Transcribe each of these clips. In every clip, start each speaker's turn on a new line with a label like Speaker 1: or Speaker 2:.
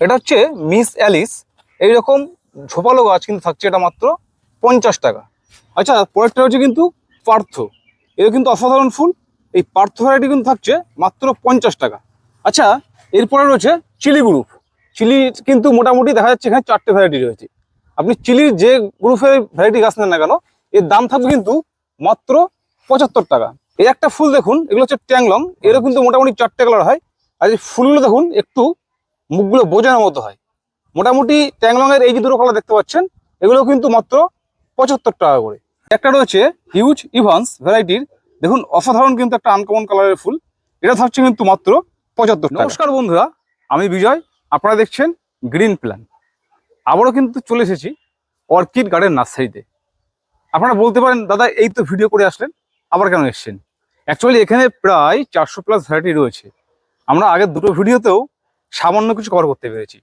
Speaker 1: এটা হচ্ছে miss Alice, এইরকম ঝোপালো গাছ কিন্তু থাকছে এটা মাত্র 50 টাকা। আচ্ছা, পরেরটা হচ্ছে কিন্তু পার্থ, এটা কিন্তু অসাধারণ ফুল। এই পার্থ ভ্যারাইটি কিন্তু থাকছে মাত্র 50 টাকা। আচ্ছা, এরপরে রয়েছে চিলি গ্রুপ। চিলি কিন্তু মোটামুটি দেখা যাচ্ছে এখানে 4টে ভ্যারাইটি রয়েছে। আপনি চিলির যে গ্রুপের ভ্যারাইটি গাছ নেন না কেন, এর দাম থাকবে কিন্তু মাত্র 75 টাকা। এই একটা ফুল দেখুন, এগুলো হচ্ছে ট্যাংলং, এরও কিন্তু মোটামুটি 4টে কালার হয়। আর এই ফুলগুলো দেখুন একটু মুখগুলো বোঝানোর মতো হয়। মোটামুটি ট্যাংলং এর এই যে দুটো কালার দেখতে পাচ্ছেন, এগুলো কিন্তু মাত্র 75 টাকা করে। একটা রয়েছে হিউজ ইভান্স ভ্যারাইটির, দেখুন অসাধারণ কিন্তু একটা আনকমন কালারের ফুল, এটা থাকছে কিন্তু মাত্র 75 টাকা। নমস্কার বন্ধুরা, আমি বিজয়, আপনারা দেখছেন গ্রিন প্ল্যান। আবারও কিন্তু চলে এসেছি অর্কিড গার্ডেন নার্সারিতে। আপনারা বলতে পারেন, দাদা এই তো ভিডিও করে আসলেন, আবার কেন এসছেন? অ্যাকচুয়ালি এখানে প্রায় 400+ ভ্যারাইটি রয়েছে। আমরা আগের দুটো ভিডিওতেও সামান্য কিছু কভার করতে পেরেছি।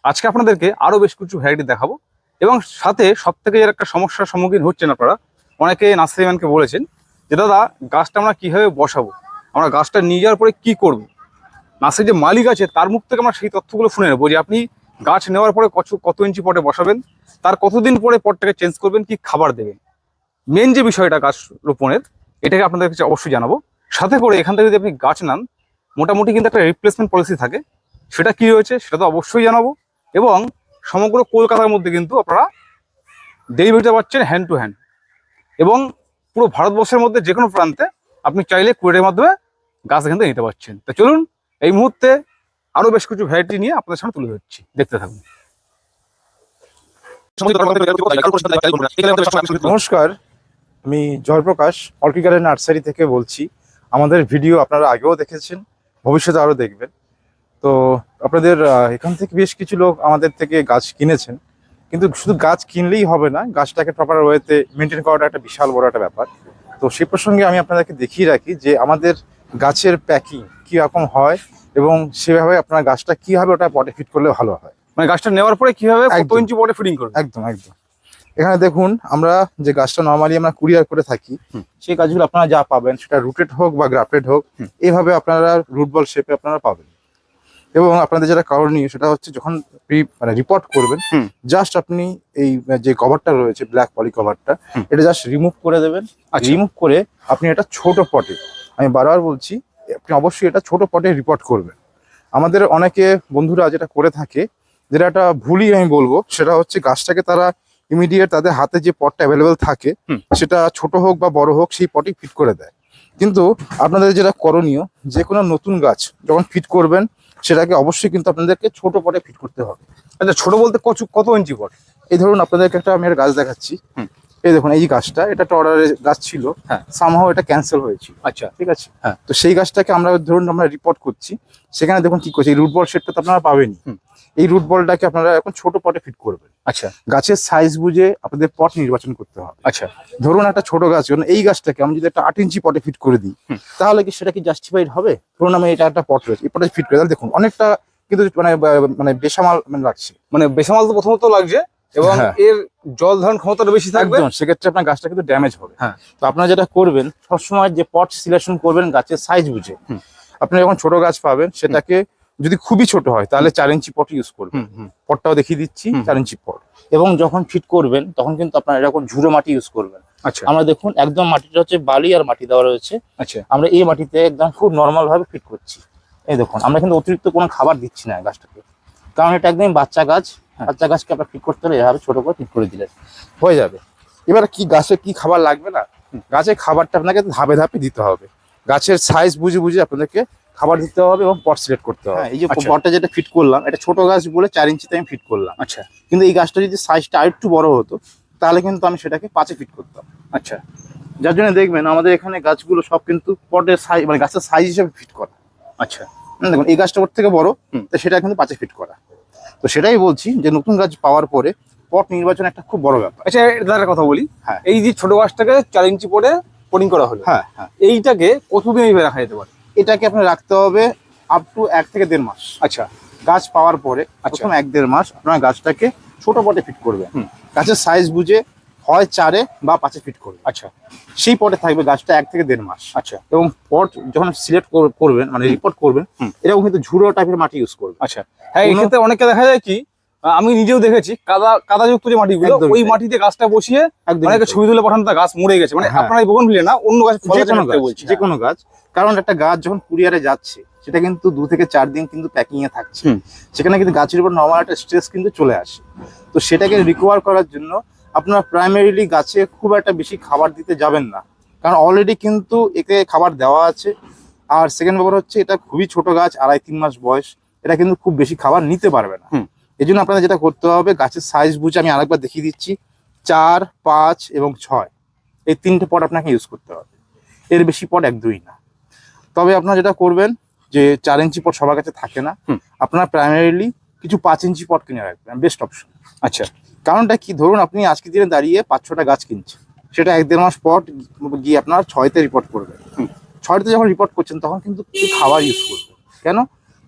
Speaker 1: আজকে আপনাদেরকে আরও বেশ কিছু ভ্যারাইটি দেখাবো, এবং সাথে সব থেকে এর একটা সমস্যার সম্মুখীন হচ্ছেন আপনারা, অনেকে নার্সারিম্যানকে বলেছেন যে দাদা গাছটা আমরা কীভাবে বসাবো, আমরা গাছটা নিয়ে যাওয়ার পরে কী করবো। নার্সারি যে মালিক আছে তার মুখ থেকে আমরা সেই তথ্যগুলো শুনে নেবো, যে আপনি গাছ নেওয়ার পরে কত ইঞ্চি পটে বসাবেন, তার কতদিন পরে পটটাকে চেঞ্জ করবেন, কি খাবার দেবেন, মেন যে বিষয়টা গাছ রোপণের, এটাকে আপনাদের কাছে অবশ্যই জানাবো। সাথে করে এখান থেকে যদি আপনি গাছ নেন, মোটামুটি কিন্তু একটা রিপ্লেসমেন্ট পলিসি থাকে, সেটা কি রয়েছে সেটা তো অবশ্যই জানাবো। এবং সমগ্র কলকাতার মধ্যে কিন্তু আপনারা ডেলিভারিটা পাচ্ছেন হ্যান্ড টু হ্যান্ড, এবং পুরো ভারতবর্ষের মধ্যে যে কোনো প্রান্তে আপনি চাইলে কুরিয়ারের মাধ্যমে গাছ এখান থেকে নিতে পারছেন। তো চলুন এই মুহূর্তে আরও বেশ কিছু ভ্যারাইটি নিয়ে আপনাদের সামনে তুলে ধরছি, দেখতে থাকুন।
Speaker 2: নমস্কার, আমি জয়প্রকাশ অর্কিড গার্ডেন নার্সারি থেকে বলছি। আমাদের ভিডিও আপনারা আগেও দেখেছেন, ভবিষ্যতে আরও দেখবেন। তো আপনাদের এখান থেকে বেশ কিছু লোক আমাদের থেকে গাছ কিনেছেন, কিন্তু শুধু গাছ কিনলেই হবে না, গাছটাকে প্রপার ওয়েতে মেনটেন করাটা একটা বিশাল বড় একটা ব্যাপার। তো সেই প্রসঙ্গে আমি আপনাদেরকে দেখিয়ে রাখি যে আমাদের গাছের প্যাকিং কীরকম হয়, এবং সেভাবে আপনার গাছটা কীভাবে ওটা পটে ফিট করলে ভালো হয়।
Speaker 1: মানে গাছটা নেওয়ার পরে কিভাবে কত ইঞ্চি পটে ফিটিং করবে।
Speaker 2: একদম একদম। এখানে দেখুন, আমরা যে গাছটা নর্মালি আমরা কুরিয়ার করে থাকি, সেই গাছগুলো আপনারা যা পাবেন সেটা রুটেড হোক বা গ্রাফটেড হোক, এইভাবে আপনারা রুট বল শেপে আপনারা পাবেন। এবং আপনাদের যেটা করণীয় সেটা হচ্ছে, যখন রিপোর্ট করবেন, জাস্ট আপনি এই যে কভারটা রয়েছে ব্ল্যাক পলি কভারটা, এটা জাস্ট রিমুভ করে দেবেন। রিমুভ করে আপনি এটা ছোট পটে, আমি বারবার বলছি, আপনি অবশ্যই এটা ছোট পটে রিপোর্ট করবেন। আমাদের অনেকে বন্ধুরা যেটা করে থাকে, যেটা একটা ভুলই আমি বলবো, সেটা হচ্ছে গাছটাকে তারা ইমিডিয়েট তাদের হাতে যে পটটা অ্যাভেলেবেল থাকে, সেটা ছোট হোক বা বড় হোক, সেই পটেই ফিট করে দেয়। কিন্তু আপনাদের যেটা করণীয়, যে কোনো নতুন গাছ যখন ফিট করবেন, সেটাকে অবশ্যই কিন্তু আপনাদেরকে ছোট পটে ফিট করতে হবে।
Speaker 1: আচ্ছা, ছোট বলতে কত ইঞ্চি পট?
Speaker 2: এই ধরুন, আপনাদেরকে একটা আমি গাছ দেখাচ্ছি। এই দেখুন, এই গাছটা, এটা একটা অর্ডারের গাছ ছিল, সামহাও এটা ক্যান্সেল হয়েছিল।
Speaker 1: আচ্ছা,
Speaker 2: ঠিক আছে। তো সেই গাছটাকে আমরা ধরুন আমরা রিপোর্ট করছি, সেখানে দেখুন কি করছে, এই রুট বল সেটটা তো আপনারা পাবেনই। এই রুট বলটাকে আপনারা এখন ছোট পটে ফিট করবেন।
Speaker 1: আচ্ছা,
Speaker 2: গাছের সাইজ বুঝে আপনাদের পট নির্বাচন করতে হবে।
Speaker 1: আচ্ছা,
Speaker 2: ধরুন একটা ছোট গাছ, এই গাছটাকে আমি যদি একটা 8 ইঞ্চি পটে ফিট করে দিই, তাহলে কি সেটা কি জাস্টিফাইড হবে? ধরুন আমি এটা একটা পট রয়েছে, এই পটে ফিট করে, তাহলে দেখুন অনেকটা কিন্তু মানে বেসামাল লাগছে।
Speaker 1: মানে বেসামাল তো প্রথমত লাগছে, এবং এর জল ধারণ ক্ষমতাটা বেশি থাকবে,
Speaker 2: সেক্ষেত্রে আপনার গাছটা কিন্তু ড্যামেজ হবে। তো আপনারা যেটা করবেন, সবসময় যে পট সিলেকশন করবেন গাছের সাইজ বুঝে। আপনি যখন ছোট গাছ পাবেন, সেটাকে যদি খুবই ছোট হয় তাহলে 4 ইঞ্চি পট ইউজ করবেন। পটটাও দেখিয়ে দিচ্ছি, 4 ইঞ্চি পট। এবং যখন ফিট করবেন তখন কিন্তু আপনারা এরকম ঝুড়ো মাটি ইউজ করবেন।
Speaker 1: আচ্ছা,
Speaker 2: আমরা দেখুন একদম মাটিটা হচ্ছে বালি আর মাটি দেওয়া রয়েছে।
Speaker 1: আচ্ছা,
Speaker 2: আমরা এই মাটিতে একদম খুব নর্মাল ভাবে ফিট করছি। এই দেখুন, আমরা কিন্তু অতিরিক্ত কোনো খাবার দিচ্ছি না গাছটাকে, কারণ এটা একদম বাচ্চা গাছ। বাচ্চা গাছকে আপনার ফিট করতে হলে এভাবে ছোট করে ফিট করে দিলে হয়ে যাবে। এবার কি গাছে কি খাবার লাগবে না, গাছের খাবারটা আপনাকে ধাপে ধাপে দিতে হবে। গাছের সাইজ বুঝে বুঝে আপনাদেরকে খাবার দিতে হবে এবং পট সিলেক্ট করতে হবে। এই যে পটটা যেটা ফিট করলাম, এটা ছোট গাছ বলে 4 ইঞ্চিতে আমি ফিট করলাম।
Speaker 1: আচ্ছা,
Speaker 2: কিন্তু এই গাছটা যদি সাইজটা আরেকটু বড় হতো, তাহলে কিন্তু আমি সেটাকে 5-এ ফিট করতাম।
Speaker 1: আচ্ছা,
Speaker 2: যার জন্য দেখবেন আমাদের এখানে গাছগুলো সব কিন্তু পটের সাইজ, মানে গাছের সাইজ হিসেবে ফিট করা।
Speaker 1: আচ্ছা,
Speaker 2: দেখুন এই গাছটা ওর থেকে বড়, তো সেটা কিন্তু 5-এ ফিট করা। তো সেটাই বলছি যে নতুন গাছ পাওয়ার পরে পট নির্বাচন একটা খুব বড় ব্যাপার।
Speaker 1: আচ্ছা, এটার কথা বলি। এই যে ছোট গাছটাকে 4 ইঞ্চি পটে পটিং করা হলো, এইটাকে কতদিন এইভাবে রাখা যেতে পারে?
Speaker 2: এটাকে আপনার রাখতে হবে আপ টু 1 থেকে 1.5 মাস।
Speaker 1: আচ্ছা,
Speaker 2: গাছ পাওয়ার পরে প্রথম 1-1.5 মাস আপনার গাছটাকে ছোট পটে ফিট করবেন। গাছের সাইজ বুঝে, হয় 4 বা 5 ফিট করবে।
Speaker 1: আচ্ছা
Speaker 2: সেই পটে থাকবে গাছটা 1 থেকে 1.5 মাস।
Speaker 1: আচ্ছা
Speaker 2: এবং পট যখন সিলেক্ট করবেন মানে রিপোর্ট করবেন, এরকম কিন্তু ঝুড়ো টাইপের মাটি ইউজ করবে।
Speaker 1: আচ্ছা। হ্যাঁ, এক্ষেত্রে অনেকে দেখা যায় কি, আমি নিজেও দেখেছি কাদাযুক্ত যে মাটিগুলো,
Speaker 2: একদমই
Speaker 1: ওই
Speaker 2: তাই।
Speaker 1: মাটিতে গাছটা বসিয়ে
Speaker 2: একদম
Speaker 1: অনেকে ছবি তুলে পাঠান, তার গাছ মরে গেছে। মানে
Speaker 2: হ্যাঁ।
Speaker 1: আপনারা বগন মিলে না, অন্য গাছ ফল
Speaker 2: যে কোনো
Speaker 1: গাছের
Speaker 2: গাছ,
Speaker 1: বলছি।
Speaker 2: যে কোনো গাছ, কারণ একটা গাছ যখন কুরিয়ারে যাচ্ছে সেটা কিন্তু 2 থেকে 4 দিন কিন্তু প্যাকিং এ থাকছে। সেখানে কিন্তু গাছের উপর নরমাল একটা স্ট্রেস কিন্তু চলে আসে। তো সেটাকে রিকভার করার জন্য আপনার প্রাইমারিলি গাছে খুব একটা বেশি খাবার দিতে যাবেন না, কারণ অলরেডি কিন্তু একে খাবার দেওয়া আছে। আর সেকেন্ড ব্যাপার হচ্ছে এটা খুবই ছোট গাছ, 2.5-3 মাস বয়স, এটা কিন্তু খুব বেশি খাবার নিতে পারবে না। এই জন্য আপনাদের যেটা করতে হবে, গাছের সাইজ বুঝে আমি আরেকবার দেখিয়ে দিচ্ছি, 4, 5 এবং 6 এই 3টে পট আপনাকে ইউজ করতে হবে। এর বেশি পট একদমই না। তবে আপনারা যেটা করবেন যে 4 ইঞ্চি পট সবার কাছে থাকে না, আপনারা প্রাইমারিলি কিছু 5 ইঞ্চি পট কিনে রাখবেন, বেস্ট অপশন।
Speaker 1: আচ্ছা।
Speaker 2: কারণটা কি, ধরুন আপনি আজকে দিনে দাঁড়িয়ে 5-6টা গাছ কিনছেন, সেটা 1-1.5 মাস পর গিয়ে আপনার 6তে রিপোর্ট করবেন। 6তে যখন রিপোর্ট করছেন তখন কিন্তু কিছু খাবার ইউজ করবেন। কেন?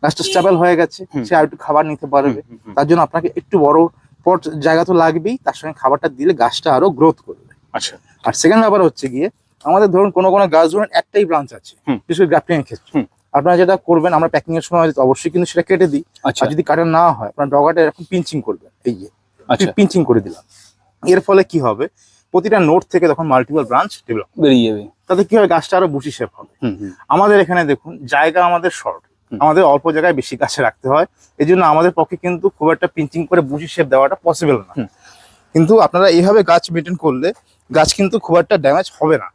Speaker 2: গাছটা স্টেবল হয়ে গেছে, সে আর একটু খাবার নিতে পারবে। তার জন্য আপনাকে একটু বড় পট জায়গা তো লাগবেই, তার সঙ্গে খাবারটা দিলে গাছটা আরো গ্রোথ করবে।
Speaker 1: আচ্ছা।
Speaker 2: আর সেকেন্ড ব্যাপার হচ্ছে গিয়ে, আমাদের ধরুন কোনো গাছ ধরুন একটাই ব্রাঞ্চ আছে, বিশেষ করে গ্রাফটিং এর ক্ষেত্রে আপনারা যেটা করবেন, আমরা প্যাকিং এর সময় অবশ্যই কিন্তু সেটা কেটে দিই।
Speaker 1: আচ্ছা।
Speaker 2: আর যদি কাটা না হয়, আপনার ডগাটা এরকম পিঞ্চিং করবেন, এই যে
Speaker 1: আচ্ছা।
Speaker 2: পিঞ্চিং করে দিলাম। এর ফলে কি হবে, প্রতিটা নোট থেকে তখন মাল্টিপল ব্রাঞ্চ ডেভেলপ
Speaker 1: বেরিয়ে যাবে,
Speaker 2: তাতে কি হবে, গাছটা আরো বুশি শেপ হবে। আমাদের এখানে দেখুন জায়গা আমাদের শর্ট, আমাদের অল্প জায়গায় বেশি গাছে রাখতে হয়, এই জন্য আমাদের পক্ষে কিন্তু খুব একটা পিঞ্চিং করে বুশি শেপ দেওয়াটা পসিবল না। কিন্তু আপনারা এইভাবে গাছ মেনটেন করলে গাছ কিন্তু খুব একটা ড্যামেজ হবে না।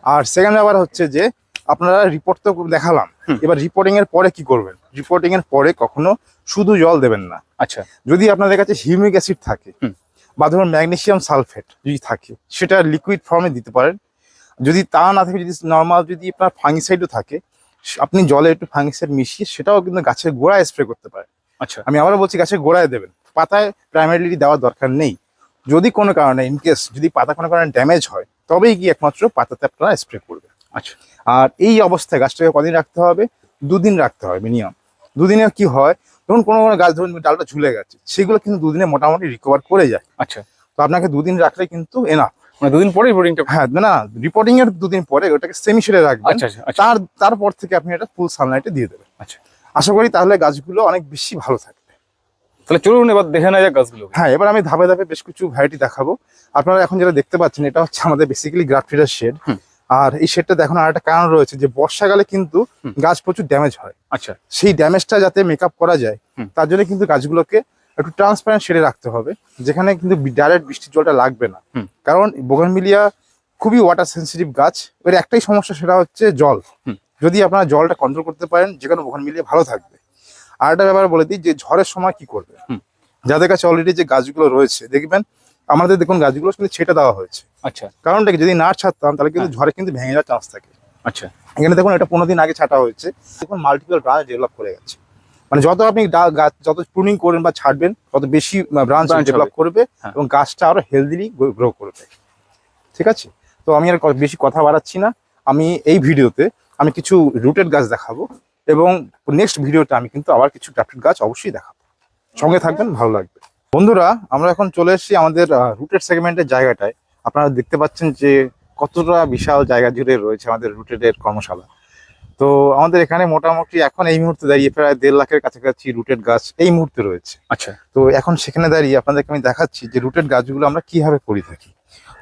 Speaker 2: আর সেকেন্ড ব্যাপার হচ্ছে যে, আপনারা রিপোর্ট তো দেখালাম, এবার রিপোর্টিং এর পরে কি করবেন, রিপোর্টিং এর পরে কখনো শুধু জল দেবেন না।
Speaker 1: আচ্ছা।
Speaker 2: যদি আপনাদের কাছে হিউমিক অ্যাসিড থাকে বা ধরুন ম্যাগনেসিয়াম সালফেট যদি থাকে, সেটা লিকুইড ফর্মে দিতে পারেন। যদি তা না থাকে, যদি নর্মাল যদি আপনার ফাঙ্গিসাইডও থাকে, আপনি জলে একটু ফাঙ্গিসাইড মিশিয়ে সেটাও কিন্তু গাছের গোড়ায় স্প্রে করতে পারেন।
Speaker 1: আচ্ছা।
Speaker 2: আমি আবারও বলছি, গাছের গোড়ায় দেবেন, পাতায় প্রাইমারিলি দেওয়ার দরকার নেই। যদি কোনো কারণে ইনকেস যদি পাতা কোনো কারণে ড্যামেজ হয়, তবেই গিয়ে একমাত্র পাতাতে আপনারা স্প্রে করবেন।
Speaker 1: আচ্ছা।
Speaker 2: আর এই অবস্থায় গাছটাকে কদিন রাখতে হবে, 2 দিন রাখতে হবে মিনিমাম। 2 দিনে কি হয়, ধরুন কোনো গাছ ধরুন ডালটা ঝুলে গেছে, সেগুলো কিন্তু 2 দিনে মোটামুটি রিকভার করে যায়।
Speaker 1: আচ্ছা।
Speaker 2: তো আপনাকে 2 দিন রাখলে কিন্তু এনাফ।
Speaker 1: মানে 2 দিন পরে রিপোর্টিংটা?
Speaker 2: হ্যাঁ, না রিপোর্টিং এর 2 দিন পরে ওটাকে সেমি শেডে রাখবেন।
Speaker 1: আচ্ছা। আচ্ছা।
Speaker 2: তারপর থেকে আপনি এটা ফুল সানলাইটে দিয়ে দেবেন।
Speaker 1: আচ্ছা।
Speaker 2: আশা করি তাহলে গাছগুলো অনেক বেশি ভালো থাকবে।
Speaker 1: তাহলে চলুন এবার দেখে নেওয়া যাক গাছগুলো।
Speaker 2: হ্যাঁ, এবার আমি ধাপে ধাপে বেশ কিছু ভ্যারাইটি দেখাবো। আপনারা এখন যেটা দেখতে পাচ্ছেন, এটা হচ্ছে আমাদের বেসিক্যালি গ্রাফটিডার শেড। আর এই শেডটা দেখানোর আর একটা কারণ রয়েছে, যে বর্ষাকালে কিন্তু গাছ প্রচুর ড্যামেজ হয়।
Speaker 1: আচ্ছা।
Speaker 2: সেই ড্যামেজটা যাতে মেকআপ করা যায়, তার জন্য কিন্তু গাছগুলোকে একটু ট্রান্সপারেন্ট শেডে রাখতে হবে, যেখানে কিন্তু ডাইরেক্ট বৃষ্টির জলটা লাগবে না। কারণ বোগানভিলিয়া খুবই ওয়াটার সেন্সিটিভ গাছ, এর একটাই সমস্যা, সেটা হচ্ছে জল। যদি আপনারা জলটা কন্ট্রোল করতে পারেন, যে কোনো বোগানভিলিয়া ভালো থাকবে। আর একটা ব্যাপার বলে দিই, যে ঝড়ের সময় কি করবে, যাদের কাছে অলরেডি যে গাছগুলো রয়েছে, দেখবেন আমাদের দেখুন গাছগুলো কিন্তু ছেটে দেওয়া হয়েছে।
Speaker 1: আচ্ছা।
Speaker 2: কারণটা কি, যদি না ছাড়তাম তাহলে কিন্তু ঝড়ে কিন্তু ভেঙে যাওয়ার চান্স থাকে।
Speaker 1: আচ্ছা।
Speaker 2: এখানে দেখুন এটা 15 দিন আগে ছাটা হয়েছে, দেখুন মাল্টিপল ব্রাঞ্চ ডেভেলপ করে গেছে। মানে যত আপনি গাছ যত প্রুনিং করবেন বা ছাড়বেন, তত বেশি ব্রাঞ্চ ডেভেলপ করবে এবং গাছটা আরো হেলদিলি গ্রো করবে। ঠিক আছে, তো আমি আর বেশি কথা বাড়াচ্ছি না। আমি এই ভিডিওতে আমি কিছু রুটেড গাছ দেখাবো, এবং নেক্সট ভিডিওতে আমি কিন্তু আবার কিছু গ্রাফটেড গাছ অবশ্যই দেখাবো। সঙ্গে থাকবেন, ভালো লাগবে। বন্ধুরা, আমরা এখন চলে এসেছি আমাদের রুটেড সেগমেন্টের জায়গাটায়। আপনারা দেখতে পাচ্ছেন যে কতটা বিশাল জায়গা জুড়ে রয়েছে আমাদের রুটেডের কর্মশালা। তো আমাদের এখানে মোটামুটি এখন এই মুহূর্তে দাঁড়িয়ে প্রায় 1.5 লাখের কাছাকাছি রুটেড গাছ এই মুহূর্তে রয়েছে।
Speaker 1: আচ্ছা।
Speaker 2: তো এখন সেখানে দাঁড়িয়ে আপনাদেরকে আমি দেখাচ্ছি যে রুটেড গাছগুলো আমরা কিভাবে করে থাকি।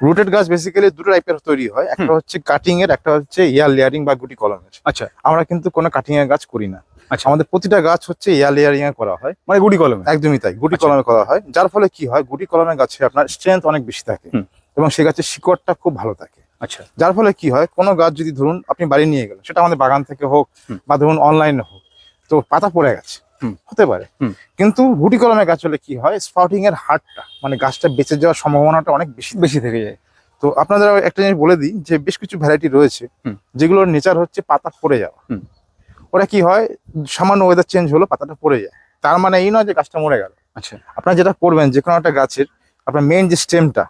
Speaker 2: রুটেড গাছ বেসিক্যালি 2 টাইপের তৈরি হয়, একটা হচ্ছে কাটিং এর, একটা হচ্ছে এয়ার লেয়ারিং বা গুটি কলমের।
Speaker 1: আচ্ছা।
Speaker 2: আমরা কিন্তু কোনো কাটিং এর গাছ করি না।
Speaker 1: আচ্ছা।
Speaker 2: আমাদের প্রতিটা গাছ হচ্ছে এয়ার লেয়ারিং এ করা হয়,
Speaker 1: মানে গুটি কলমে?
Speaker 2: একদমই তাই, গুটি কলমে করা হয়। যার ফলে কি হয়, গুটি কলমের গাছে আপনার স্ট্রেংথ অনেক বেশি থাকে এবং সে গাছের শিকড়টা খুব ভালো থাকে।
Speaker 1: আচ্ছা।
Speaker 2: যার ফলে কি হয়, কোনো গাছ যদি ধরুন আপনি বাড়ি নিয়ে গেলেন, সেটা আমাদের বাগান থেকে হোক বা ধরুন অনলাইনে হোক, তো পাতা পড়ে গেছে, হতে পারে। কিন্তু গুটি কলমের গাছ হলে কি হয়, স্পাউটিং এর হারটা মানে গাছটা বেঁচে যাওয়ার সম্ভাবনাটা অনেক বেশি থেকে যায়। তো আপনাদের একটা জিনিস বলে দিই, যে বেশ কিছু ভ্যারাইটি রয়েছে যেগুলোর নেচার হচ্ছে পাতা পড়ে যাওয়া। ওরা কি হয়, সামান্য ওয়েদার চেঞ্জ হলো পাতাটা পড়ে যায়, তার মানে এই নয় যে গাছটা মরে গেল।
Speaker 1: আচ্ছা।
Speaker 2: আপনারা যেটা করবেন, যে কোনো একটা গাছের আপনার মেইন যে স্টেমটা,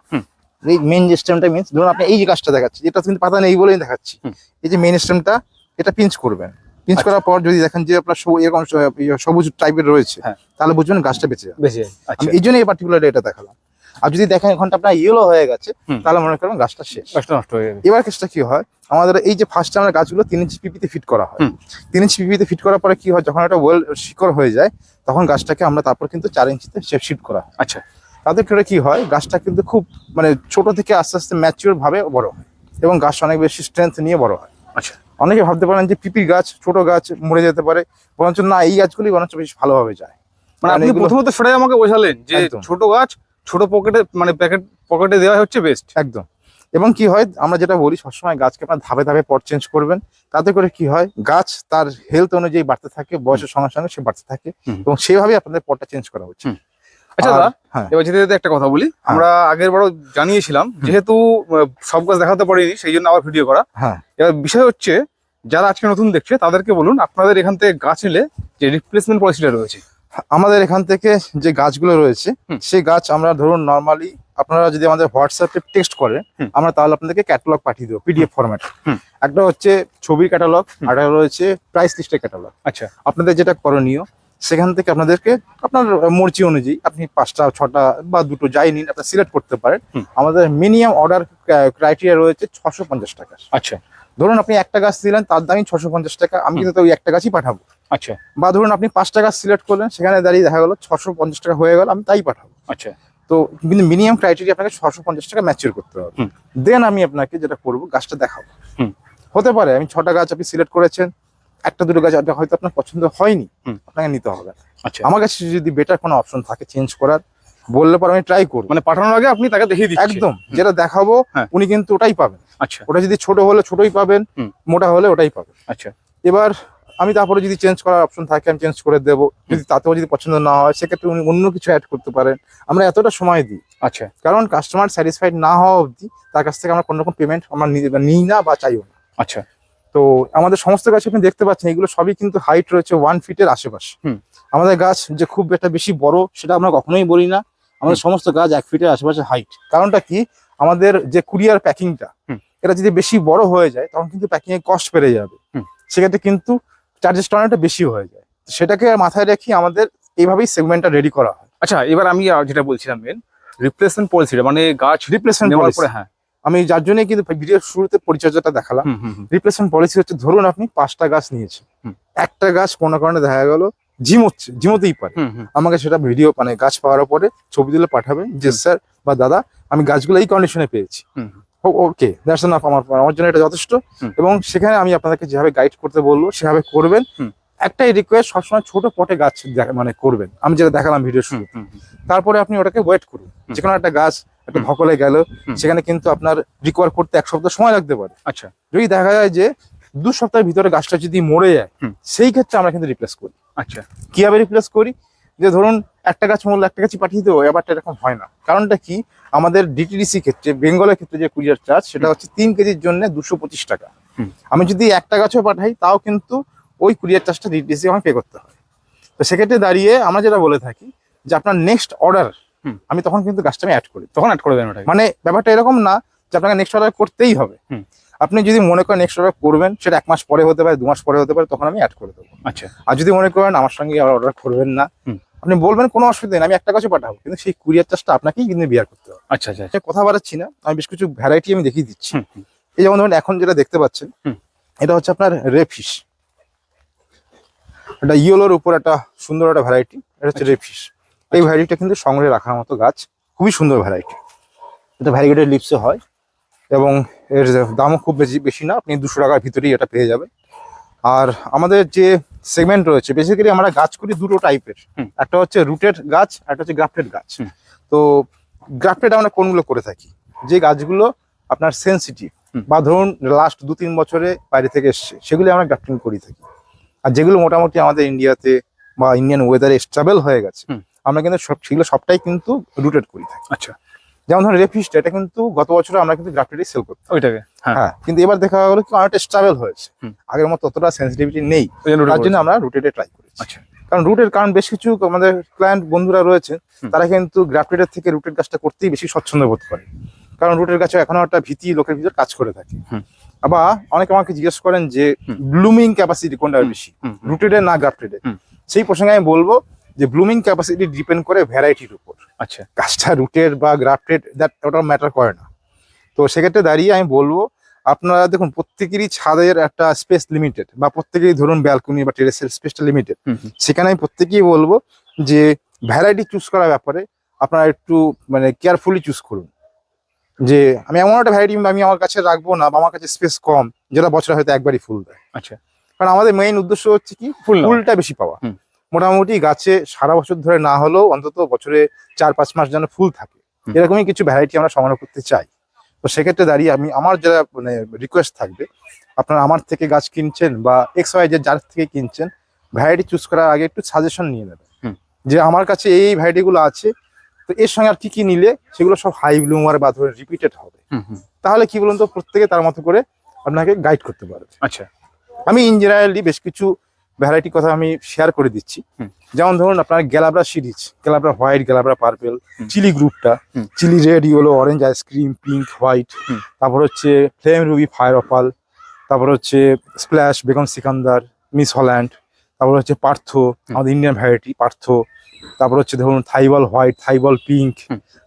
Speaker 2: এই মেইন যে স্টেমটা মিন্স, ধরুন আপনি এই যে গাছটা দেখাচ্ছি, যেটা কিন্তু পাতা নেই বলেই দেখাচ্ছি, এই যে মেইন স্টেমটা, এটা পিঞ্চ করবেন। পিঞ্চ করার পর যদি দেখেন যে আপনার এরকম সবুজ টাইপের রয়েছে, তাহলে বুঝবেন গাছটা বেঁচে যাবে।
Speaker 1: আচ্ছা।
Speaker 2: আমি এই জন্য এই পার্টিকুলার এটা দেখালাম। আর যদি দেখেন এখানটা আপনার ইয়েলো হয়ে গেছে,
Speaker 1: হুম।
Speaker 2: তাহলে মনে করেন গাছটা শেষ।
Speaker 1: গাছটা নষ্ট হয়ে যাবে।
Speaker 2: এবার কেসটা কি হয়, আমাদের এই যে ফার্স্টে আমরা গাছগুলো 3 ইঞ্চি পিপিতে ফিট করা হয়।
Speaker 1: হুম।
Speaker 2: 3 ইঞ্চি পিপিতে ফিট করার পরে কি হয়, যখন একটা ওয়েল শিকড় হয়ে যায় তখন গাছটাকে আমরা তারপর কিন্তু 4 ইঞ্চিতে শিফট করা হয়।
Speaker 1: আচ্ছা।
Speaker 2: তাদের করে কি হয়, গাছটা কিন্তু খুব মানে ছোট থেকে আস্তে আস্তে ম্যাচিওর ভাবে বড় হয় এবং গাছ অনেক বেশি স্ট্রেংথ নিয়ে বড় হয়।
Speaker 1: আচ্ছা।
Speaker 2: অনেকে ভাবতে পারেন যে পিপির গাছ ছোট গাছ মরে যেতে পারে, বরঞ্চ না, এই গাছগুলি বরঞ্চ বেশ ভালোভাবে যায়।
Speaker 1: মানে
Speaker 2: কারণ
Speaker 1: আপনি
Speaker 2: এগুলো-
Speaker 1: প্রথমত সেটাই আমাকে বোঝালেন যে
Speaker 2: একদম।
Speaker 1: ছোট গাছ ছোট পকেটে মানে পকেটে দেওয়া হচ্ছে বেস্ট।
Speaker 2: একদম। এবং কি হয়, আমরা যেটা বলি সবসময় গাছকে আপনার ধাপে ধাপে পট চেঞ্জ করবেন। তাতে করে কি হয়, গাছ তার হেলথ অনুযায়ী বাড়তে থাকে, বয়সের সঙ্গে সঙ্গে সে বাড়তে থাকে
Speaker 1: হুম।
Speaker 2: এবং সেভাবেই আপনাদের পটটা চেঞ্জ করা উচিত।
Speaker 1: হুম। আচ্ছা
Speaker 2: আর-
Speaker 1: দাদা,
Speaker 2: হ্যাঁ
Speaker 1: এবার যেতে যেতে একটা কথা বলি, আমরা আগের বারও জানিয়েছিলাম যেহেতু সব গাছ দেখাতে পারিনি সেই জন্য আবার ভিডিও করা।
Speaker 2: হ্যাঁ
Speaker 1: এবার বিষয় হচ্ছে যারা আজকে নতুন দেখছে তাদেরকে বলুন আপনাদের এখান থেকে গাছ নিলে যে রিপ্লেসমেন্ট পলিসিটা রয়েছে।
Speaker 2: আমাদের এখান থেকে যে গাছগুলো রয়েছে
Speaker 1: হুম।
Speaker 2: সেই গাছ আমরা ধরুন নর্মালি আপনারা যদি আমাদের হোয়াটসঅ্যাপে টেক্সট করেন,
Speaker 1: হুম।
Speaker 2: আমরা তাহলে আপনাদেরকে ক্যাটালগ পাঠিয়ে দেবো পিডিএফ ফরম্যাট।
Speaker 1: হুম।
Speaker 2: একটা হচ্ছে ছবির ক্যাটালগ, আর একটা রয়েছে প্রাইস লিস্টের ক্যাটালগ।
Speaker 1: আচ্ছা।
Speaker 2: আপনাদের যেটা করণীয়, সেখান থেকে আপনাদেরকে আপনার মর্জি অনুযায়ী আপনি 5টা 6টা বা 2টো যাই নিন, আপনার সিলেক্ট করতে পারেন।
Speaker 1: হুম।
Speaker 2: আমাদের মিনিমাম অর্ডার ক্রাইটেরিয়া রয়েছে 650 টাকা।
Speaker 1: আচ্ছা।
Speaker 2: ধরুন আপনি একটা গাছ দিলেন, তার দামই 650 টাকা, আমি কিন্তু ওই একটা গাছই পাঠাবো।
Speaker 1: আচ্ছা।
Speaker 2: বা ধরুন আপনি 5টা গাছ সিলেক্ট করলেন, সেখানে দাঁড়িয়ে দেখা গেলো 650 টাকা হয়ে গেল, আমি তাই পাঠাবো।
Speaker 1: আচ্ছা।
Speaker 2: তো কিন্তু মিনিমাম ক্রাইটেরিয়া আপনাকে 650 টাকা ম্যাচিওর করতে হবে।
Speaker 1: হুম।
Speaker 2: দেন আমি আপনাকে যেটা করবো, গাছটা দেখাবো।
Speaker 1: হুম।
Speaker 2: হতে পারে আমি 6টা গাছ আপনি সিলেক্ট করেছেন, একটা দুটো গাছ হয়তো আপনার পছন্দ হয়নি,
Speaker 1: হুম।
Speaker 2: আপনাকে নিতে হবে না।
Speaker 1: আচ্ছা।
Speaker 2: আমার কাছে যদি বেটার কোনো অপশন থাকে চেঞ্জ করার, বললে পরে আমি ট্রাই করবো।
Speaker 1: মানে পাঠানোর আগে আপনি তাকে দেখিয়ে দিচ্ছেন।
Speaker 2: একদম, যেটা দেখাবো
Speaker 1: হ্যাঁ।
Speaker 2: উনি কিন্তু ওটাই পাবেন।
Speaker 1: আচ্ছা।
Speaker 2: ওটা যদি ছোট হলে ছোটই পাবেন,
Speaker 1: হুম।
Speaker 2: মোটা হলে ওটাই পাবেন।
Speaker 1: আচ্ছা।
Speaker 2: এবার আমি তারপরে যদি চেঞ্জ করার অপশন থাকে আমি চেঞ্জ করে দেবো, যদি তাতেও যদি পছন্দ না হয় সেক্ষেত্রে উনি অন্য কিছু অ্যাড করতে পারেন। আমরা এতটা সময় দিই,
Speaker 1: আচ্ছা।
Speaker 2: কারণ কাস্টমার স্যাটিসফাইড না হওয়া অবধি তার কাছ থেকে আমরা কোনো রকম পেমেন্ট আমরা নিই না বা চাইও না।
Speaker 1: আচ্ছা।
Speaker 2: তো আমাদের সমস্ত গাছ আপনি দেখতে পাচ্ছেন, এগুলো সবই কিন্তু হাইট রয়েছে 1 ফিটের আশেপাশে।
Speaker 1: হুম।
Speaker 2: আমাদের গাছ যে খুব একটা বেশি বড় সেটা আমরা কখনোই বলি না, আমাদের সমস্ত গাছ 1 ফিটের আশেপাশে হাইট। কারণটা কি, আমাদের যে কুরিয়ার প্যাকিংটা,
Speaker 1: হুম।
Speaker 2: এটা যদি বেশি বড় হয়ে যায় তখন কিন্তু প্যাকিং এর কস্ট বেড়ে যাবে।
Speaker 1: হুম।
Speaker 2: সেক্ষেত্রে কিন্তু চার্জেসটা অনেকটা বেশি হয়ে যায়। সেটাকে মাথায় রেখে আমাদের এইভাবেই সেগমেন্টটা রেডি করা হয়।
Speaker 1: আচ্ছা, এবার আমি যেটা বলছিলাম মেন রিপ্লেসমেন্ট পলিসিটা মানে গাছ
Speaker 2: রিপ্লেসমেন্ট
Speaker 1: নেওয়ার
Speaker 2: পলিসি,
Speaker 1: পরে হ্যাঁ।
Speaker 2: আমি যার জন্য কিন্তু ভিডিওর শুরুতে পরিচর্যাটা দেখালাম।
Speaker 1: হুম হুম হুম।
Speaker 2: রিপ্লেসমেন্ট পলিসি হচ্ছে, ধরুন আপনি 5টা গাছ নিয়েছেন,
Speaker 1: হুম।
Speaker 2: একটা গাছ কোনো কারণে দেখা গেল ঝিমোতেই পারে,
Speaker 1: হুম হুম।
Speaker 2: আমাকে সেটা ভিডিও মানে গাছ পাওয়ার পরে ছবি তুলে পাঠাবেন যে স্যার বা দাদা আমি গাছগুলো এই কন্ডিশনে পেয়েছি।
Speaker 1: হুম।
Speaker 2: ওকে, দ্যাটস এনাফ, আমার জন্য এটা যথেষ্ট।
Speaker 1: হুম।
Speaker 2: এবং সেখানে আমি আপনাদেরকে যেভাবে গাইড করতে বলবো সেভাবে করবেন।
Speaker 1: হুম।
Speaker 2: একটাই রিকোয়েস্ট, সবসময় ছোট পটে গাছ মানে করবেন, আমি যেটা দেখালাম ভিডিও
Speaker 1: হুম
Speaker 2: শুরু।
Speaker 1: হুম হুম।
Speaker 2: তারপরে আপনি ওটাকে ওয়েট করুন। যে কোনো একটা গাছ একটা
Speaker 1: হুম।
Speaker 2: ধকলে গেল,
Speaker 1: হুম।
Speaker 2: সেখানে কিন্তু আপনার রিকভার করতে 1 সপ্তাহ সময় লাগতে পারে।
Speaker 1: আচ্ছা।
Speaker 2: যদি দেখা যায় যে 2 সপ্তাহের ভিতরে গাছটা যদি মরে যায়,
Speaker 1: হুম।
Speaker 2: সেই ক্ষেত্রে আমরা কিন্তু রিপ্লেস করি।
Speaker 1: আচ্ছা।
Speaker 2: কিভাবে রিপ্লেস করি, যে ধরুন একটা গাছ মরলে একটা গাছই পাঠিয়ে দেবো, ব্যাপারটা এরকম হয় না। কারণটা কি, আমাদের ডিটিডিসি ক্ষেত্রে বেঙ্গলের ক্ষেত্রে যে কুরিয়ার চার্জ সেটা হচ্ছে 3 কেজির জন্য 225 টাকা।
Speaker 1: হুম।
Speaker 2: আমি যদি একটা গাছও পাঠাই তাও কিন্তু ওই কুরিয়ার চার্জটা ডিটিডিসি আমাকে পে করতে হয়। তো সেক্ষেত্রে দাঁড়িয়ে আমরা যেটা বলে থাকি যে আপনার নেক্সট অর্ডার,
Speaker 1: হুম।
Speaker 2: আমি তখন কিন্তু গাছটা আমি অ্যাড করি।
Speaker 1: তখন অ্যাড করে দেবেন ওটাকে।
Speaker 2: মানে ব্যাপারটা এরকম না যে আপনাকে নেক্সট অর্ডার করতেই হবে।
Speaker 1: হুম।
Speaker 2: আপনি যদি মনে করেন নেক্সট অর্ডার করবেন, সেটা 1 মাস পরে হতে পারে, 2 মাস পরে হতে পারে, তখন আমি অ্যাড করে দেবো।
Speaker 1: আচ্ছা।
Speaker 2: আর যদি মনে করেন আমার সঙ্গে আর অর্ডার করবেন না,
Speaker 1: হুম।
Speaker 2: আপনি বলবেন কোনো অসুবিধা নেই, আমি একটা গাছও পাঠাবো, কিন্তু সেই কুরিয়ার চার্জটা আপনাকেই কিন্তু বিয়ার করতে হবে।
Speaker 1: আচ্ছা আচ্ছা আচ্ছা।
Speaker 2: কথা বাড়াচ্ছি না, আমি বেশ কিছু ভ্যারাইটি আমি দেখিয়ে দিচ্ছি।
Speaker 1: হুম হুম।
Speaker 2: এই যেমন ধরুন এখন যেটা দেখতে পাচ্ছেন,
Speaker 1: হুম।
Speaker 2: এটা হচ্ছে আপনার রেফিস। এটা ইয়েলোর উপর একটা সুন্দর একটা ভ্যারাইটি, এটা হচ্ছে রেফিস। এই ভ্যারাইটিটা কিন্তু সংগ্রহে রাখার মতো গাছ, খুবই সুন্দর ভ্যারাইটি। এটা ভ্যারিগেটেড লিপসে হয় এবং এর দামও খুব বেশি না, আপনি 200 টাকার ভিতরেই এটা পেয়ে যাবেন। আর আমাদের যে সেগমেন্ট রয়েছে, বেসিক্যালি আমরা গাছ করি দুটো টাইপের,
Speaker 1: হুম।
Speaker 2: একটা হচ্ছে রুটেড গাছ, একটা হচ্ছে গ্রাফটেড গাছ।
Speaker 1: হুম।
Speaker 2: তো গ্রাফটেড আমরা কোনগুলো করে থাকি, যে গাছগুলো আপনার সেনসিটিভ
Speaker 1: হুম।
Speaker 2: বা ধরুন লাস্ট 2-3 বছরে বাইরে থেকে এসছে, সেগুলি আমরা গ্রাফটিং করে থাকি। আর যেগুলো মোটামুটি আমাদের ইন্ডিয়াতে বা ইন্ডিয়ান ওয়েদারে স্টেবল হয়ে গেছে,
Speaker 1: হুম।
Speaker 2: আমরা কিন্তু সেগুলো সবটাই কিন্তু রুটেড করে থাকি।
Speaker 1: আচ্ছা।
Speaker 2: যেমন ধরুন রেফিসটা, এটা কিন্তু গত বছর আমরা কিন্তু গ্রাফটেডই সেল করতাম।
Speaker 1: ওইটাকে হ্যাঁ।
Speaker 2: হ্যাঁ, কিন্তু এবার দেখা গেলো কি অনেকটা স্টেবল হয়েছে,
Speaker 1: হুম।
Speaker 2: আগের মতো অতটা সেন্সিটিভিটি নেই,
Speaker 1: ওই জন্য
Speaker 2: তার জন্য আমরা রুটেডে ট্রাই করেছি।
Speaker 1: আচ্ছা।
Speaker 2: কারণ রুটের কারণ বেশ কিছু আমাদের ক্লায়েন্ট বন্ধুরা রয়েছেন,
Speaker 1: হুম।
Speaker 2: তারা কিন্তু গ্রাফটেডের থেকে রুটেড গাছটা করতেই বেশি স্বচ্ছন্দ বোধ করে, কারণ রুটের গাছে এখনো একটা ভীতি লোকের ভিতর কাজ করে থাকে।
Speaker 1: হুম।
Speaker 2: আবার অনেকে আমাকে জিজ্ঞেস করেন যে
Speaker 1: হুম।
Speaker 2: ব্লুমিং ক্যাপাসিটি কোনটা
Speaker 1: হুম।
Speaker 2: বেশি,
Speaker 1: হুম হুম।
Speaker 2: রুটেডে না গ্রাফটেডে।
Speaker 1: হুম।
Speaker 2: সেই প্রসঙ্গে আমি বলবো যে ব্লুমিং ক্যাপাসিটি ডিপেন্ড করে ভ্যারাইটির উপর।
Speaker 1: আচ্ছা
Speaker 2: গাছটা রুটেড বা গ্রাফটেড ওটা ম্যাটার করে না। তো সেক্ষেত্রে দাঁড়িয়ে আমি বলবো আপনারা দেখুন প্রত্যেকেরই ছাদের একটা স্পেস লিমিটেড, বা প্রত্যেকেরই ধরুন ব্যালকনি বা টেরেসের স্পেসটা লিমিটেড। সেখানে আমি প্রত্যেকেই বলবো যে ভ্যারাইটি চুজ করার ব্যাপারে আপনারা একটু মানে কেয়ারফুলি চুজ করুন, যে আমি এমন একটা ভ্যারাইটি আমি আমার কাছে রাখবো না বা আমার কাছে স্পেস কম যেটা বছরে হয়তো একবারই ফুল দেয়।
Speaker 1: আচ্ছা
Speaker 2: কারণ আমাদের মেইন উদ্দেশ্য হচ্ছে কি
Speaker 1: ফুল না।
Speaker 2: ফুলটা বেশি পাওয়া।
Speaker 1: হুম।
Speaker 2: মোটামুটি গাছে সারা বছর ধরে না হলেও অন্তত বছরে 4-5 মাস যেন ফুল থাকে, এরকমই কিছু ভ্যারাইটি আমরা সংগ্রহ করতে চাই। তো সেক্ষেত্রে দাঁড়িয়ে আমি আমার যারা মানে রিকোয়েস্ট থাকবে, আপনারা আমার থেকে গাছ কিনছেন বা XY যার থেকে কিনছেন, ভ্যারাইটি চুজ করার আগে একটু সাজেশন নিয়ে নেবেন যে আমার কাছে এই ভ্যারাইটিগুলো আছে, তো এর সঙ্গে আর কি কি নিলে সেগুলো সব হাই ব্লুমার বা ধরে রিপিটেড হবে। তাহলে কি বলুন তো, প্রত্যেকে তার মতো করে আপনাকে গাইড করতে পারবে।
Speaker 1: আচ্ছা
Speaker 2: আমি ইন জেনারেলি বেশ কিছু ভ্যারাইটি কথা আমি শেয়ার করে দিচ্ছি। যেমন ধরুন আপনার গ্যালাব্রা সিরিজ, গ্যালাব্রা হোয়াইট, গ্যালাব্রা পার্পেল, চিলি গ্রুপটা, chilli red, yellow, orange ice cream, pink, white, তারপর হচ্ছে ফ্লেম রুবি, ফায়ার অপাল, তারপর হচ্ছে splash, Begum Sikandar, miss Holland, তারপর হচ্ছে পার্থ, আমাদের ইন্ডিয়ান ভ্যারাইটি পার্থ, তারপর হচ্ছে ধরুন থাইবল হোয়াইট, থাইবল পিঙ্ক,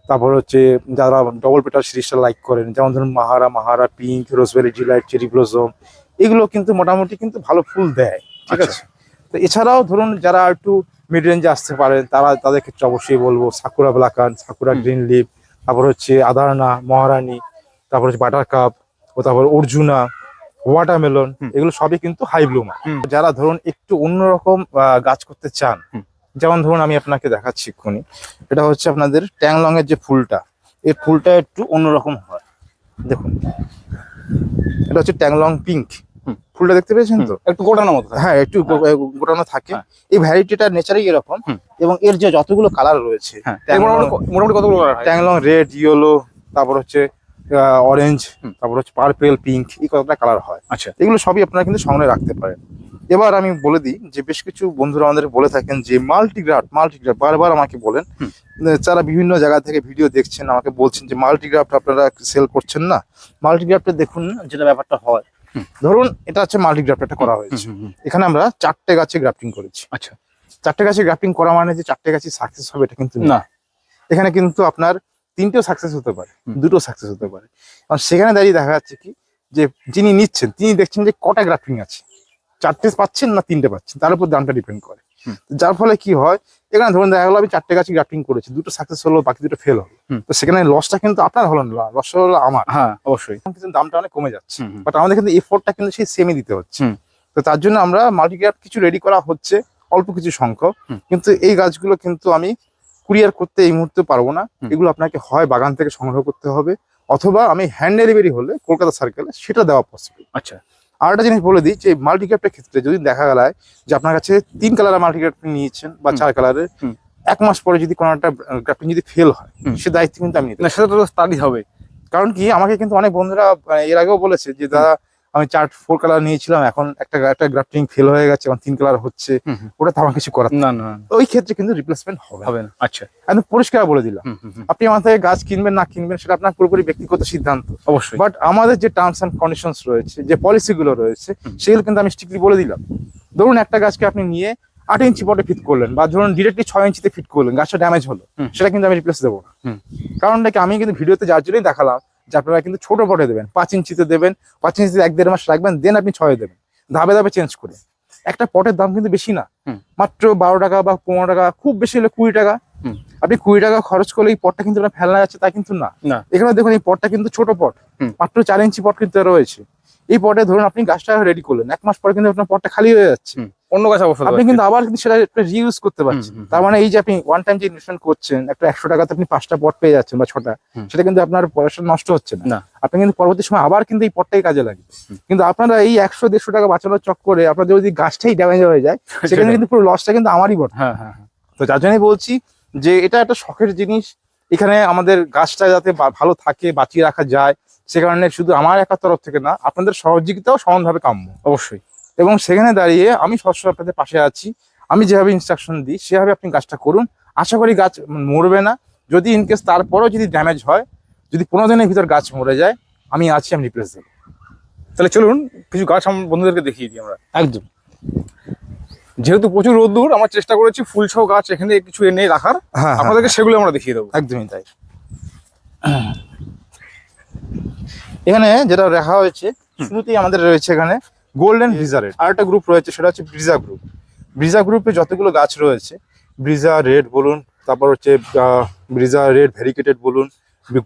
Speaker 2: তারপর হচ্ছে যারা ডবল পেটাল সিরিজটা লাইক করেন যেমন ধরুন মাহারা pink, roseberry delight, cherry blossom, এগুলো কিন্তু মোটামুটি কিন্তু ভালো ফুল দেয়। ঠিক আছে। তো এছাড়াও ধরুন যারা একটু মিড রেঞ্জে আসতে পারেন তাদের ক্ষেত্রে অবশ্যই বলবো সাকুরা ব্লাকান, সাকুরা গ্রিন লিপ, তারপর হচ্ছে আদারনা, মহারানী, তারপর হচ্ছে বাটার কাপ, ও তারপর অর্জুনা, ওয়াটারমেলন, এগুলো সবই কিন্তু হাই ব্লুমার। যারা ধরুন একটু অন্যরকম গাছ করতে চান, যেমন ধরুন আমি আপনাকে দেখাচ্ছি এক্ষুনি, এটা হচ্ছে আপনাদের ট্যাংলং এর যে ফুলটা, এই ফুলটা একটু অন্যরকম হয়। দেখুন এটা হচ্ছে ট্যাংলং পিঙ্ক, ফুলটা দেখতে পেয়েছেন তো,
Speaker 1: একটু গোটানোর মতো।
Speaker 2: হ্যাঁ একটু গোটানো থাকে। এই ভ্যারাইটিটা নেচারই এরকম, এবং এর যে যতগুলো কালার রয়েছে,
Speaker 1: মোটামুটি কতগুলো কালার হয়?
Speaker 2: ট্যাংলং রেড, ইয়েলো, তারপর হচ্ছে অরেঞ্জ, তারপর হচ্ছে পার্পেল, পিঙ্ক, এই কতটা কালার হয়।
Speaker 1: আচ্ছা
Speaker 2: এগুলো সবই আপনারা কিন্তু সংগ্রহে রাখতে পারেন। এবার আমি বলে দিই যে বেশ কিছু বন্ধুরা আমাদের বলে থাকেন যে মাল্টিগ্রাফট বারবার আমাকে বলেন, যারা বিভিন্ন জায়গা থেকে ভিডিও দেখছেন আমাকে বলছেন যে মাল্টিগ্রাফট আপনারা সেল করছেন না। মাল্টিগ্রাফটে দেখুন যেটা ব্যাপারটা হয়, ধরুন এটা হচ্ছে মাল্টিগ্রাফট করা হয়েছে, এখানে আমরা 4টে গাছে গ্রাফটিং করেছি।
Speaker 1: আচ্ছা
Speaker 2: 4টে গাছে গ্রাফটিং করা মানে যে 4টে গাছে সাকসেস হবে এটা কিন্তু না। এখানে কিন্তু আপনার 3টেও সাকসেস হতে পারে, 2টো সাকসেস হতে পারে। কারণ সেখানে দাঁড়িয়ে দেখা যাচ্ছে কি যে যিনি নিচ্ছেন তিনি দেখছেন যে কটা গ্রাফটিং আছে, 4টে পাচ্ছেন না 3টে পাচ্ছেন, তার উপর দামটা ডিপেন্ড করে। যার ফলে কি হয়, এখানে ধরুন দেখা গেলো আমি 4টে গাছে গ্রাফটিং করেছি, 2টো সাকসেস হলো, বাকি 2টো ফেল হলো, তো সেখানে লসটা কিন্তু আপনার হলো না, লস হলো আমার।
Speaker 1: হ্যাঁ অবশ্যই,
Speaker 2: কিন্তু দামটা অনেক কমে যাচ্ছে, বাট আমাদের কিন্তু এফোর্টটা কিন্তু সেই সেমই দিতে হচ্ছে। তো তার জন্য আমরা মাল্টিগ্রাফট কিছু রেডি করা হচ্ছে, অল্প কিছু সংখ্যক, কিন্তু এই গাছগুলো কিন্তু আমি কুরিয়ার করতে এই মুহূর্তে পারবো না। এগুলো আপনাকে হয় বাগান থেকে সংগ্রহ করতে হবে, অথবা আমি হ্যান্ড ডেলিভারি হলে কলকাতা সার্কেলে সেটা দেওয়া পসিবল।
Speaker 1: আচ্ছা
Speaker 2: আর একটা জিনিস বলে দিই যে মাল্টিগ্রাফটের ক্ষেত্রে যদি দেখা গেল যে আপনার কাছে 3 কালারের মাল্টিগ্রাফট নিয়েছেন বা 4 কালারের, 1 মাস পরে যদি কোনো একটা গ্রাফটিং যদি ফেল হয়, সে দায়িত্ব কিন্তু আমি নিতে,
Speaker 1: না সেটা তো স্টাডি হবে।
Speaker 2: কারণ কি আমাকে কিন্তু অনেক বন্ধুরা এর আগেও বলেছে যে দাদা আমি 4 কালার নিয়েছিলাম, এখন একটা গ্রাফটিং ফেল হয়ে গেছে, এখন 3 কালার হচ্ছে, ওটা তো আমার কিছু করার
Speaker 1: না না,
Speaker 2: ওই ক্ষেত্রে কিন্তু রিপ্লেসমেন্ট হবে না।
Speaker 1: আচ্ছা
Speaker 2: একদম পরিষ্কার বলে দিলাম। আপনি আমার থেকে গাছ কিনবেন না কিনবেন সেটা আপনার পুরোপুরি ব্যক্তিগত সিদ্ধান্ত,
Speaker 1: অবশ্যই।
Speaker 2: বাট আমাদের যে টার্মস অ্যান্ড কন্ডিশনস রয়েছে, যে পলিসিগুলো রয়েছে, সেগুলো কিন্তু আমি স্ট্রিক্টলি বলে দিলাম। ধরুন একটা গাছকে আপনি নিয়ে 8 ইঞ্চি পটে ফিট করলেন, বা ধরুন ডিরেক্টলি 6 ইঞ্চিতে ফিট করলেন, গাছটা ড্যামেজ হলো, সেটা কিন্তু আমি রিপ্লেস দেবো না। কারণটা কি, আমি কিন্তু ভিডিওতে যার জন্যই দেখালাম যে আপনারা কিন্তু ছোট পটে দেবেন, 5 ইঞ্চিতে দেবেন, 5 ইঞ্চিতে 1-1.5 মাস রাখবেন, দেন আপনি 6-এ দেবেন, ধাপে ধাপে চেঞ্জ করে। একটা পটের দাম কিন্তু বেশি না, মাত্র 12 টাকা বা 15 টাকা, খুব বেশি হলে 20 টাকা। আপনি 20 টাকা খরচ করলে এই পটটা কিন্তু আপনার ফেলনা যাচ্ছে তা কিন্তু না। এখানে দেখুন এই পটটা কিন্তু ছোট পট, মাত্র 4 ইঞ্চি পট কিন্তু রয়েছে। এই পটে ধরুন আপনি গাছটা রেডি করলেন, 1 মাস পরে কিন্তু আপনার পটটা খালি হয়ে যাচ্ছে,
Speaker 1: অন্য গাছ অবস্থা
Speaker 2: আপনি কিন্তু আবার কিন্তু সেটা রিইউজ করতে পারছেন। তার মানে এই যে আপনি ওয়ান টাইম যে ইনভেস্টমেন্ট করছেন, একটা 100 টাকাতে আপনি 5টা পট পেয়ে যাচ্ছেন বা 6টা, সেটা কিন্তু আপনার পয়সা নষ্ট হচ্ছে না। আপনি কিন্তু পরবর্তী সময় আবার কিন্তু এই পটটাই কাজে লাগবে। কিন্তু আপনারা এই 100-150 টাকা বাঁচানোর চক্করে আপনাদের যদি গাছটাই ড্যামেজ হয়ে যায়, সেখানে কিন্তু পুরো লসটা কিন্তু আমারই বটে। তো যার জন্যই বলছি যে এটা একটা শখের জিনিস, এখানে আমাদের গাছটা যাতে ভালো থাকে, বাঁচিয়ে রাখা যায়, সে কারণে শুধু আমার একার তরফ থেকে না, আপনাদের সহযোগিতাও সমানভাবে কাম্য অবশ্যই। এবং সেখানে দাঁড়িয়ে আমি সবসময় আপনাদের পাশে আছি, আমি যেভাবে ইনস্ট্রাকশন দিই সেভাবে আপনি গাছটা করুন, আশা করি গাছ মরবে না। যদি ইনকেস তারপরেও যদি ড্যামেজ হয়, যদি 15 দিনের ভিতর গাছ মরে যায়, আমি আছি, আমি রিপ্লেস দেবো।
Speaker 1: তাহলে চলুন কিছু গাছ আমার বন্ধুদেরকে দেখিয়ে দিই আমরা।
Speaker 2: একদম
Speaker 1: যেহেতু প্রচুর রোদ্দুর, আমরা চেষ্টা করেছি ফুল সহ গাছ এখানে কিছু এনে রাখার,
Speaker 2: হ্যাঁ,
Speaker 1: আপনাদেরকে সেগুলো আমরা দেখিয়ে দেবো।
Speaker 2: একদমই তাই। এখানে যেটা রাখা হয়েছে শুরুতেই আমাদের রয়েছে এখানে গোল্ডেন ব্রিজা রেড, আর একটা গ্রুপ রয়েছে সেটা হচ্ছে ব্রিজা গ্রুপ। ব্রিজা গ্রুপে যতগুলো গাছ রয়েছে, ব্রিজা রেড বলুন, তারপর হচ্ছে ব্রিজা রেড ভ্যারিকেটেড বলুন,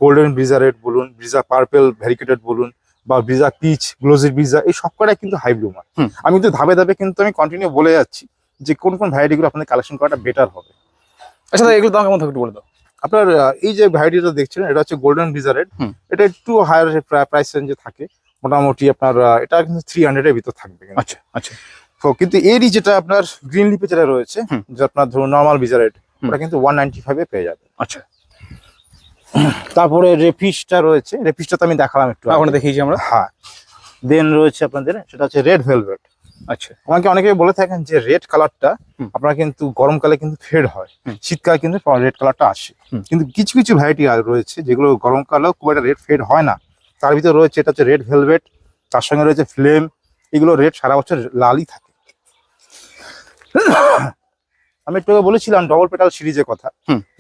Speaker 2: গোল্ডেন ব্রিজা রেড বলুন, ব্রিজা পার্পেল ভ্যারিকেটেড বলুন, বা ব্রিজা পিচ, গ্লোজি ব্রিজা, এই সবকটাই কিন্তু হাই ব্লুমার। আমি তো ধাপে ধাপে কিন্তু আমি কন্টিনিউ বলে যাচ্ছি যে কোন কোন ভ্যারাইটিগুলো আপনাদের কালেকশন করাটা বেটার হবে।
Speaker 1: আচ্ছা দাদা, এগুলো দাম কেমন থাকে একটু বলে দাও।
Speaker 2: আপনার এই যে ভ্যারাইটিটা দেখছেন এটা হচ্ছে গোল্ডেন ব্রিজা রেড। এটা একটু হায়ার প্রাইস রেঞ্জে থাকে, মোটামুটি আপনার এটা কিন্তু 300 এর ভিতর থাকবে।
Speaker 1: আচ্ছা আচ্ছা।
Speaker 2: তো কিন্তু এরই যেটা আপনার গ্রিন লিপে যেটা রয়েছে, যে আপনার ধরুন নর্মাল ব্রিজা রেড, ওটা কিন্তু 195 এ পেয়ে যাবে।
Speaker 1: আচ্ছা।
Speaker 2: তারপরে রেফিসটা রয়েছে, রেফিসটা তো আমি দেখালাম একটু
Speaker 1: এখন দেখিয়েছি আমরা।
Speaker 2: হ্যাঁ। দেন রয়েছে আপনাদের সেটা হচ্ছে রেড ভেলভেট।
Speaker 1: আচ্ছা।
Speaker 2: আমাকে অনেকে বলে থাকেন যে রেড কালারটা আপনার কিন্তু গরমকালে কিন্তু ফেড হয়, শীতকালে কিন্তু রেড কালারটা আসে। কিন্তু কিছু কিছু ভ্যারাইটি রয়েছে যেগুলো গরমকালেও খুব একটা রেড ফেড হয় না। তার ভিতরে রয়েছে এটা হচ্ছে রেড ভেলভেট, তার সঙ্গে রয়েছে ফ্লেম। এগুলো রেড সারা বছর লালই থাকে। আমি একটু আগে বলেছিলাম ডবল পেটাল সিরিজের কথা।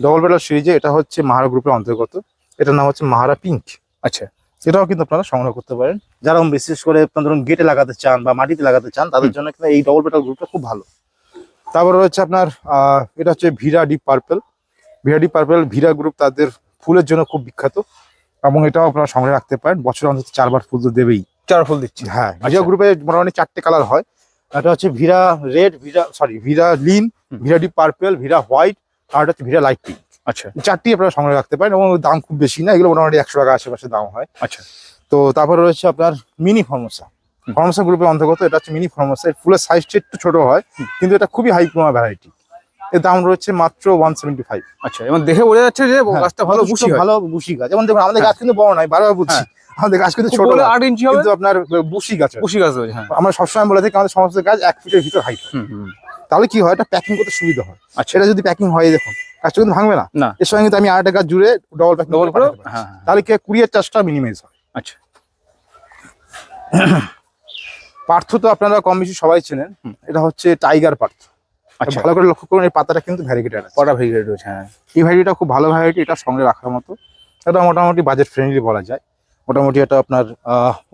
Speaker 2: ডবল পেটাল সিরিজে এটা হচ্ছে মাহারা গ্রুপের অন্তর্গত, এটার নাম হচ্ছে মাহারা পিঙ্ক।
Speaker 1: আচ্ছা।
Speaker 2: এটাও কিন্তু আপনারা সংগ্রহ করতে পারেন, যারা বিশেষ করে আপনার ধরুন গেটে লাগাতে চান বা মাটিতে লাগাতে চান তাদের জন্য কিন্তু এই ডবল পেটাল গ্রুপটা খুব ভালো। তারপরে রয়েছে আপনার এটা হচ্ছে Vera deep purple. Vera deep purple Vera group তাদের ফুলের জন্য খুব বিখ্যাত, এবং এটাও আপনারা সংগ্রহ রাখতে পারেন। বছরে অন্তত 4 বার ফুল তো দেবেই।
Speaker 1: 4 ফুল দিচ্ছি।
Speaker 2: হ্যাঁ, ভিরা গ্রুপে মোটামুটি 4টে কালার হয়। এটা হচ্ছে Vera red, Vera Lynn, Vera deep purple, Vera white, আর এটা হচ্ছে ভিরা লাইট পিঙ্ক।
Speaker 1: আচ্ছা।
Speaker 2: 4টি আপনারা সংগ্রহ রাখতে পারেন, এবং দাম খুব বেশি না, এগুলো মোটামুটি 100 টাকা আশেপাশে দাম হয়।
Speaker 1: আচ্ছা।
Speaker 2: তো তারপরে রয়েছে আপনার মিনি ফর্মোসা। ফর্মোসা গ্রুপের অন্তর্গত, এটা হচ্ছে মিনি ফর্মোসা। এর ফুলের সাইজটা একটু ছোট হয়, কিন্তু এটা খুবই হাই প্রোমা ভ্যারাইটি। এর দাম রয়েছে মাত্র 175।
Speaker 1: আচ্ছা, এবং দেখে বোঝা যাচ্ছে যে গাছটা ভালো বুশি হয়।
Speaker 2: ভালো বুশি গাছ। যেমন দেখুন আমাদের গাছ কিন্তু বড় নয়, বারবার বলছি আমাদের গাছ কিন্তু ছোট,
Speaker 1: 8 ইঞ্চি হবে,
Speaker 2: কিন্তু আপনার বুশি গাছ।
Speaker 1: বুশি গাছ রয়েছে। হ্যাঁ,
Speaker 2: আমরা সবসময় বলে থাকি আমাদের সমস্ত গাছ 1 ফিটের ভিতর হাইট। তাহলে কি হয়, এটা প্যাকিং করতে সুবিধা হয়।
Speaker 1: আচ্ছা।
Speaker 2: এটা যদি প্যাকিং হয় দেখুন গাছটা কিন্তু ভাঙবে না। এর সঙ্গে কিন্তু আমি আরেকটা গাছ জুড়ে ডবল প্যাকিং করে পাঠাতে পারি। তাহলে কি কুরিয়ার চার্জটা মিনিমাইজ হয়।
Speaker 1: আচ্ছা।
Speaker 2: পার্থ তো আপনারা কম বেশি সবাই চেনেন, এটা হচ্ছে টাইগার পার্থ।
Speaker 1: আচ্ছা।
Speaker 2: ভালো করে লক্ষ্য করুন, এই পাতাটা কিন্তু ভ্যারিগেটেড আছে।
Speaker 1: কটা ভ্যারিগেটেড রয়েছে? হ্যাঁ,
Speaker 2: এই ভ্যারাইটিটা খুব ভালো ভ্যারাইটি, এটা সঙ্গে রাখার মতো। এটা মোটামুটি বাজেট ফ্রেন্ডলি বলা যায়। মোটামুটি এটা আপনার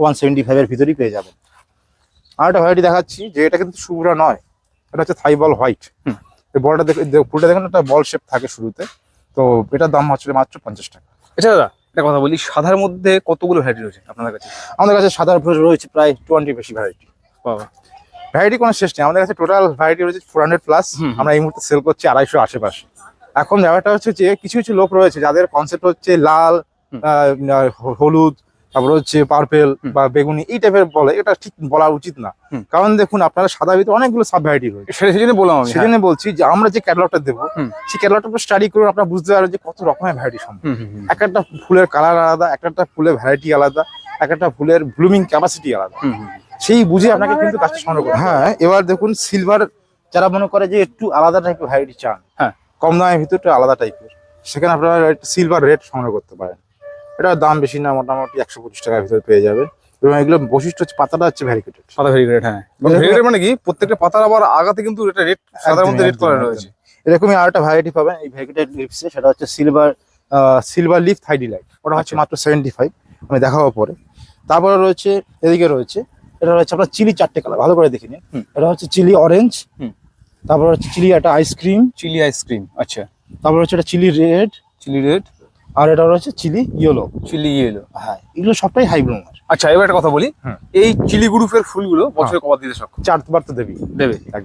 Speaker 2: 175 এর ভিতরেই পেয়ে যাবেন। আর একটা ভ্যারাইটি দেখাচ্ছি, যে এটা কিন্তু শুভ্রা নয়, এটা হচ্ছে থাইবল হোয়াইট। এই বলটা ফুলটা দেখুন, একটা বল শেপ থাকে শুরুতে। তো এটার দাম হচ্ছে মাত্র 50 টাকা।
Speaker 1: আচ্ছা দাদা, একটা কথা বলি, সাদার মধ্যে কতগুলো ভ্যারাইটি রয়েছে আপনাদের কাছে?
Speaker 2: আমাদের কাছে সাদা রয়েছে প্রায় 20 বেশি ভ্যারাইটি।
Speaker 1: বাবা,
Speaker 2: ভ্যারাইটি কোনো শেষ নেই। আমাদের কাছে টোটাল ভ্যারাইটি রয়েছে 400 প্লাস। আমরা এই মুহূর্তে সেল করছি 250 আশেপাশে। এখন ব্যাপারটা হচ্ছে যে কিছু কিছু লোক রয়েছে যাদের কনসেপ্ট হচ্ছে লাল, হলুদ, তারপর হচ্ছে পার্পেল বা বেগুনি, এই টাইপের বলে। এটা ঠিক বলা উচিত না, কারণ দেখুন আপনারা সাদা ভিতরে অনেকগুলো সাব ভ্যারাইটি রয়েছে।
Speaker 1: সেজন্য বললাম আমি,
Speaker 2: সেজন্য বলছি যে আমরা যে ক্যাটালগটা দেবো, সেই ক্যাটালগটা স্টাডি করে আপনারা বুঝতে পারবেন যে কত রকমের ভ্যারাইটি সম্ভব। এক একটা ফুলের কালার আলাদা, এক একটা ফুলের ভ্যারাইটি আলাদা, এক একটা ফুলের ব্লুমিং ক্যাপাসিটি আলাদা। সেই বুঝে আপনাকে কিন্তু গাছটা সংগ্রহ করতে হবে। হ্যাঁ, এবার দেখুন সিলভার যারা মনে করে যে একটু আলাদা টাইপের ভ্যারাইটি চান, হ্যাঁ, কম দামের ভিতরে আলাদা টাইপের, সেখানে আপনারা সিলভার রেড সংগ্রহ করতে পারেন। এটার দাম বেশি না, মোটামুটি 125 টাকার ভিতরে পেয়ে যাবেন। এবং এগুলো বৈশিষ্ট্য হচ্ছে পাতাটা হচ্ছে ভ্যারিগেটেড।
Speaker 1: পাতা ভ্যারিগেটেড। হ্যাঁ, ভ্যারিগেটেড মানে কি প্রত্যেকটা পাতার আবার আগাতে কিন্তু এটা রেড, সাদার মধ্যে রেড কালার রয়েছে।
Speaker 2: এরকমই আরেকটা ভ্যারাইটি পাবেন এই ভ্যারিগেটেড লিভসে, সেটা হচ্ছে সিলভার লিফ থাইডিলাইট। ওটা হচ্ছে মাত্র 75, আমি দেখাবো পরে। তারপরে রয়েছে এদিকে রয়েছে, এটা হচ্ছে আপনার চিলি 4টে কালার, ভালো করে দেখে নিন। এটা হচ্ছে চিলি অরেঞ্জ, তারপর হচ্ছে চিলি একটা আইসক্রিম,
Speaker 1: চিলি আইসক্রিম। আচ্ছা।
Speaker 2: তারপর হচ্ছে এটা চিলি রেড, আর এটা হচ্ছে চিলি ইয়েলো। হ্যাঁ, এগুলো সবটাই হাই ব্লুমার।
Speaker 1: আচ্ছা, এবার একটা কথা বলি, এই চিলি গ্রুপের ফুলগুলো বছরে কবার দিতে সক্ষম?
Speaker 2: 4 বার তো দেবে।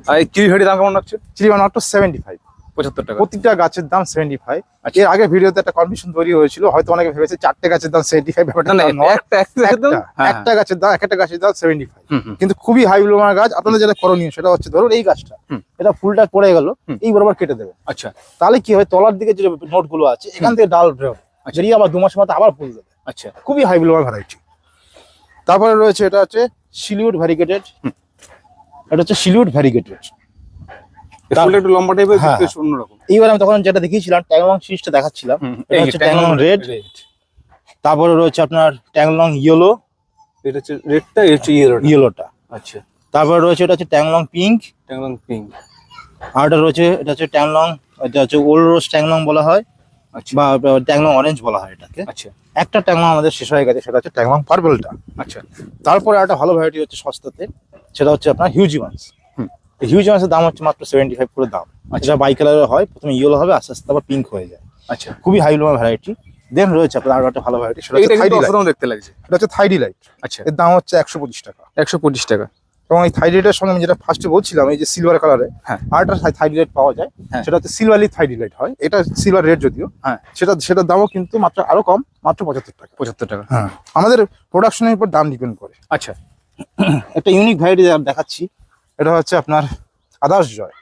Speaker 1: আর এই চিলি ভ্যারাইটির দাম কেমন রাখছে?
Speaker 2: চিলি মাত্র 75,
Speaker 1: 75 টাকা।
Speaker 2: প্রতিটা গাছের দাম 75। এর আগে ভিডিওতে একটা কনফিউশন তৈরি হয়েছিল, হয়তো অনেকে ভেবেছে 4টে গাছের দাম 75। ব্যাপারটা না, একটা গাছের দাম 75। কিন্তু খুবই হাই ব্লুমার গাছ। আপনাদের যেটা করণীয় সেটা হচ্ছে, ধরুন এই গাছটা, এটা ফুলটা পড়ে গেল, এই বরাবর কেটে দেবে।
Speaker 1: আচ্ছা।
Speaker 2: তাহলে কি হয়, তলার দিকে যে নোট গুলো আছে এখান থেকে ডাল বেরোবে, বেরিয়ে আবার 2 মাসের মধ্যে আবার ফুল দেবে।
Speaker 1: আচ্ছা,
Speaker 2: খুবই হাই ব্লুমার ভ্যারাইটি। তারপরে রয়েছে এটা হচ্ছে সিলিউড ভ্যারিগেটেড। এটা হচ্ছে সিলিউড ভ্যারিগেটেড,
Speaker 1: ফুলটা একটু লম্বা টাইপের, দেখতে অন্যরকম।
Speaker 2: এইবার আমি তখন যেটা দেখিয়েছিলাম ট্যাংলং সিরিজটা দেখাচ্ছিলাম, এটা হচ্ছে ট্যাংলং রেড। তারপরে রয়েছে আপনার ট্যাংলং ইয়েলো,
Speaker 1: এটা হচ্ছে রেডটা, এটা হচ্ছে ইয়েলোটা।
Speaker 2: আচ্ছা।
Speaker 3: তারপরে রয়েছে এটা হচ্ছে ট্যাংলং পিঙ্ক,
Speaker 1: ট্যাংলং পিঙ্ক।
Speaker 3: আর এটা রয়েছে এটা হচ্ছে ট্যাংলং, এটা হচ্ছে ওল্ড রোজ ট্যাংলং বলা হয়
Speaker 1: আচ্ছা
Speaker 3: বা ট্যাংলং অরেঞ্জ বলা হয় এটাকে।
Speaker 1: আচ্ছা
Speaker 3: একটা ট্যাংলং আমাদের শেষ হয়ে গেছে, সেটা হচ্ছে ট্যাংলং পার্পলটা।
Speaker 1: আচ্ছা
Speaker 3: তারপরে একটা ভালো ভ্যারাইটি হচ্ছে সস্তাতে, সেটা হচ্ছে আপনার হিউজ ওয়ান্স।
Speaker 1: হুম।
Speaker 3: এই হিউজ ওয়ান্সের দাম হচ্ছে মাত্র 75 করে দাম।
Speaker 1: আচ্ছা।
Speaker 3: এটা বাই কালারের হয়, প্রথমে ইয়েলো হবে, আস্তে আস্তে আবার পিঙ্ক হয়ে যায়।
Speaker 1: আচ্ছা,
Speaker 3: খুবই হাই লোমার ভ্যারাইটি। দেন রয়েছে আপনার আরো একটা ভালো ভ্যারাইটি, সেটা
Speaker 1: এইটা
Speaker 3: হচ্ছে
Speaker 1: কিন্তু
Speaker 3: থাইডি লাইট।
Speaker 1: অসাধারণ দেখতে লাগছে।
Speaker 2: এটা হচ্ছে থাইডি লাইট।
Speaker 1: আচ্ছা,
Speaker 2: এর দাম হচ্ছে 125 টাকা।
Speaker 1: 125 টাকা।
Speaker 2: এবং এই থাইডি সঙ্গে আমি যেটা ফার্স্টে বলছিলাম, এই যে সিলভার কালারে
Speaker 1: হ্যাঁ।
Speaker 2: আরেকটা থাইডি লাইট পাওয়া যায়,
Speaker 1: হ্যাঁ।
Speaker 2: সেটা হচ্ছে সিলভারলি থাইডি লাইট হয়। এটা সিলভার রেড যদিও,
Speaker 1: হ্যাঁ।
Speaker 2: সেটার দামও কিন্তু মাত্র আরো কম, মাত্র 75 টাকা।
Speaker 1: 75 টাকা।
Speaker 2: হ্যাঁ, আমাদের প্রোডাকশনের উপর দাম ডিপেন্ড করে।
Speaker 1: আচ্ছা,
Speaker 3: একটা ইউনিক ভ্যারাইটি দেখাচ্ছি।
Speaker 2: এটা হচ্ছে আপনার আদার্স জয়।